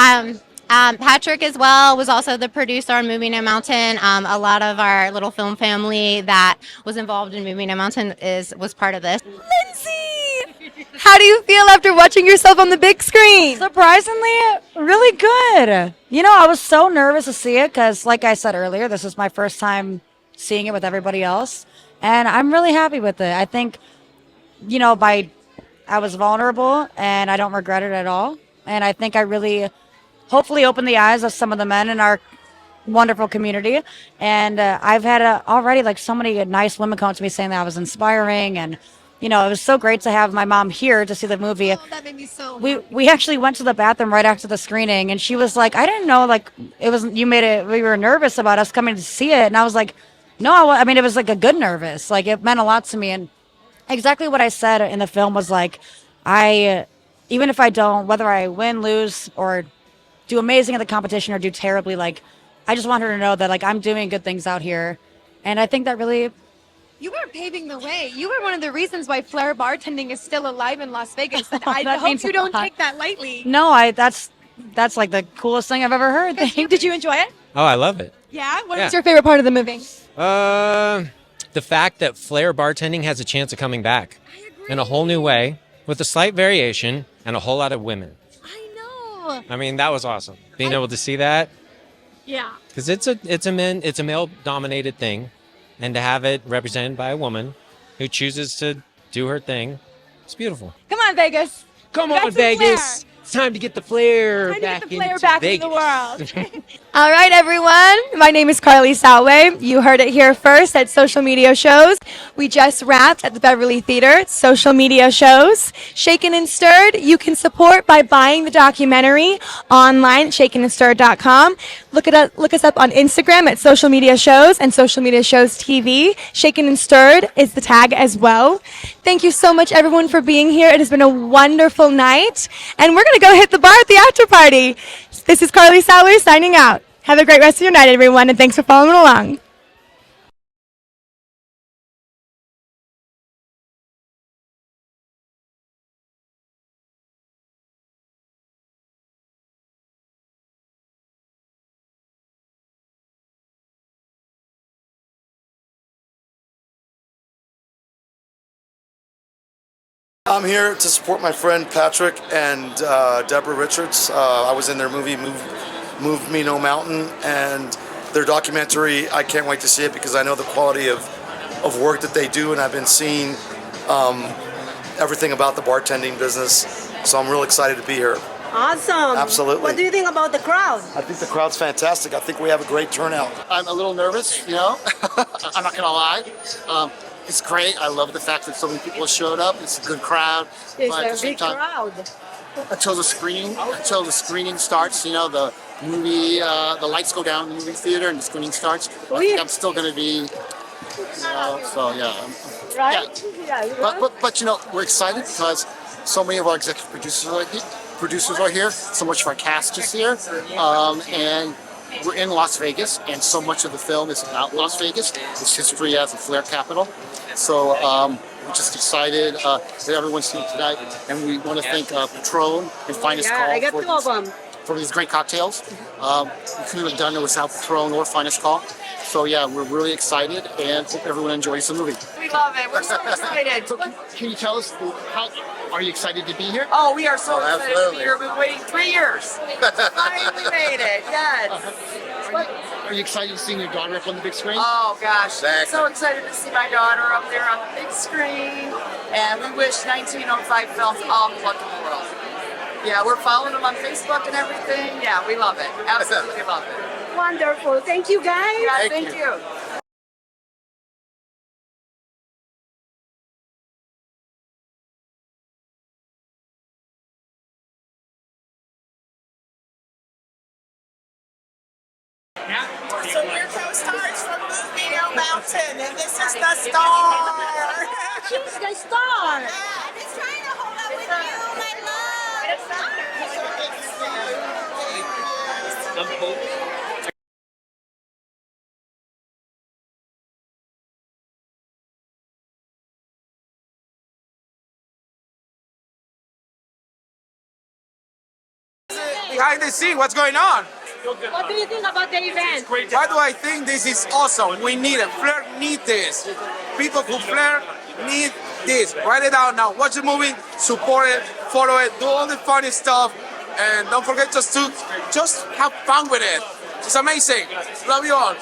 Speaker 4: Patrick as well was also the producer on Movie No Mountain. A lot of our little film family that was involved in Movie No Mountain was part of this.
Speaker 20: Lindsay! How do you feel after watching yourself on the big screen?
Speaker 11: Surprisingly, really good. You know, I was so nervous to see it because, like I said earlier, this is my first time seeing it with everybody else. And I'm really happy with it. I think, you know, I was vulnerable and I don't regret it at all. And I think I really hopefully opened the eyes of some of the men in our wonderful community. And I've had already like so many nice women come up to me saying that I was inspiring, and you know, it was so great to have my mom here to see the movie.
Speaker 20: Oh, that made me so
Speaker 11: we actually went to the bathroom right after the screening, and she was like, I didn't know, like, it was, you made it, we were nervous about us coming to see it. And I was like, no, I mean, it was like a good nervous. Like, it meant a lot to me. And exactly what I said in the film was like, even if I don't, whether I win, lose, or do amazing at the competition or do terribly, like, I just want her to know that, like, I'm doing good things out here. And I think that really...
Speaker 20: You were paving the way. You were one of the reasons why Flair bartending is still alive in Las Vegas. And I
Speaker 11: That
Speaker 20: hope
Speaker 11: means
Speaker 20: you
Speaker 11: a
Speaker 20: don't
Speaker 11: lot.
Speaker 20: take that lightly.
Speaker 11: No, that's like the coolest thing I've ever heard.
Speaker 20: Did you enjoy it?
Speaker 2: Oh, I love it.
Speaker 20: Yeah? What
Speaker 2: Yeah.
Speaker 20: was your favorite part of the movie?
Speaker 2: The fact that Flair bartending has a chance of coming back in a whole new way with a slight variation and a whole lot of women.
Speaker 20: I know.
Speaker 2: I mean, that was awesome. Being able to see that,
Speaker 20: Yeah.
Speaker 2: because it's a male dominated thing, and to have it represented by a woman who chooses to do her thing, it's beautiful.
Speaker 20: Come on, Vegas.
Speaker 2: Come
Speaker 20: Back
Speaker 2: on,
Speaker 20: to
Speaker 2: Vegas.
Speaker 20: Flair.
Speaker 2: It's time to get the Flair
Speaker 20: Time to
Speaker 2: back
Speaker 20: get the Flair
Speaker 2: into
Speaker 20: back
Speaker 2: Vegas.
Speaker 20: in the world. All right, everyone. My name is Carly Salway. You heard it here first at Social Media Shows. We just wrapped at the Beverly Theater, Social Media Shows. Shaken and Stirred, you can support by buying the documentary online at shakenandstirred.com. Look us up on Instagram at Social Media Shows and Social Media Shows TV. Shaken and Stirred is the tag as well. Thank you so much, everyone, for being here. It has been a wonderful night. And we're going to go hit the bar at the after party. This is Carly Salway signing out. Have a great rest of your night, everyone, and thanks for following along.
Speaker 5: I'm here to support my friend Patrick and Deborah Richards. I was in their movie Move Me No Mountain, and their documentary. I can't wait to see it because I know the quality of work that they do, and I've been seeing everything about the bartending business. So I'm real excited to be here.
Speaker 11: Awesome.
Speaker 5: Absolutely.
Speaker 11: What do you think about the crowd?
Speaker 5: I think the crowd's fantastic. I think we have a great turnout.
Speaker 21: I'm a little nervous, you know. I'm not gonna lie. It's great. I love the fact that so many people showed up. It's a good crowd.
Speaker 11: It's
Speaker 21: but at the
Speaker 11: a
Speaker 21: same
Speaker 11: big
Speaker 21: time,
Speaker 11: crowd.
Speaker 21: until the screening starts. You know, the movie, the lights go down in the movie theater and the screening starts. I think I'm still going to be, you know, so yeah.
Speaker 20: Right?
Speaker 21: Yeah. But you know, we're excited because so many of our executive producers are here. So much of our cast is here, and we're in Las Vegas, and so much of the film is about Las Vegas. Its history as a Flair capital. So we're just excited that everyone's here tonight, and we want to thank Patron and Finest Call for these great cocktails. We couldn't have done it without Patron or Finest Call. So yeah, we're really excited and hope everyone enjoys the movie.
Speaker 3: We love it. We're so excited.
Speaker 21: So can you tell us how are you excited to be here?
Speaker 3: Oh, we are so excited
Speaker 21: absolutely.
Speaker 3: to be here. We've been waiting 3 years. Finally made it. Yes.
Speaker 21: Are you excited to see your daughter up on the big screen?
Speaker 3: Oh gosh, I'm so excited to see my daughter up there on the big screen. And we wish 1905 Films all the luck in the world. Yeah, we're following them on Facebook and everything. Yeah, we love it. Absolutely love it.
Speaker 20: Wonderful. Thank you, guys.
Speaker 3: Yeah, thank you. So we're co-stars from Movie No Mountain, and this is the star.
Speaker 20: She's the star.
Speaker 3: Yeah, I'm just trying to hold up with you, my love.
Speaker 6: Behind the scene, what's going on?
Speaker 20: What do you think about the event?
Speaker 6: Why do I think this is awesome? We need it. Flair need this. People who Flair need this. Write it down now. Watch the movie, support it, follow it, do all the funny stuff, and don't forget just have fun with it. It's amazing. Love you all.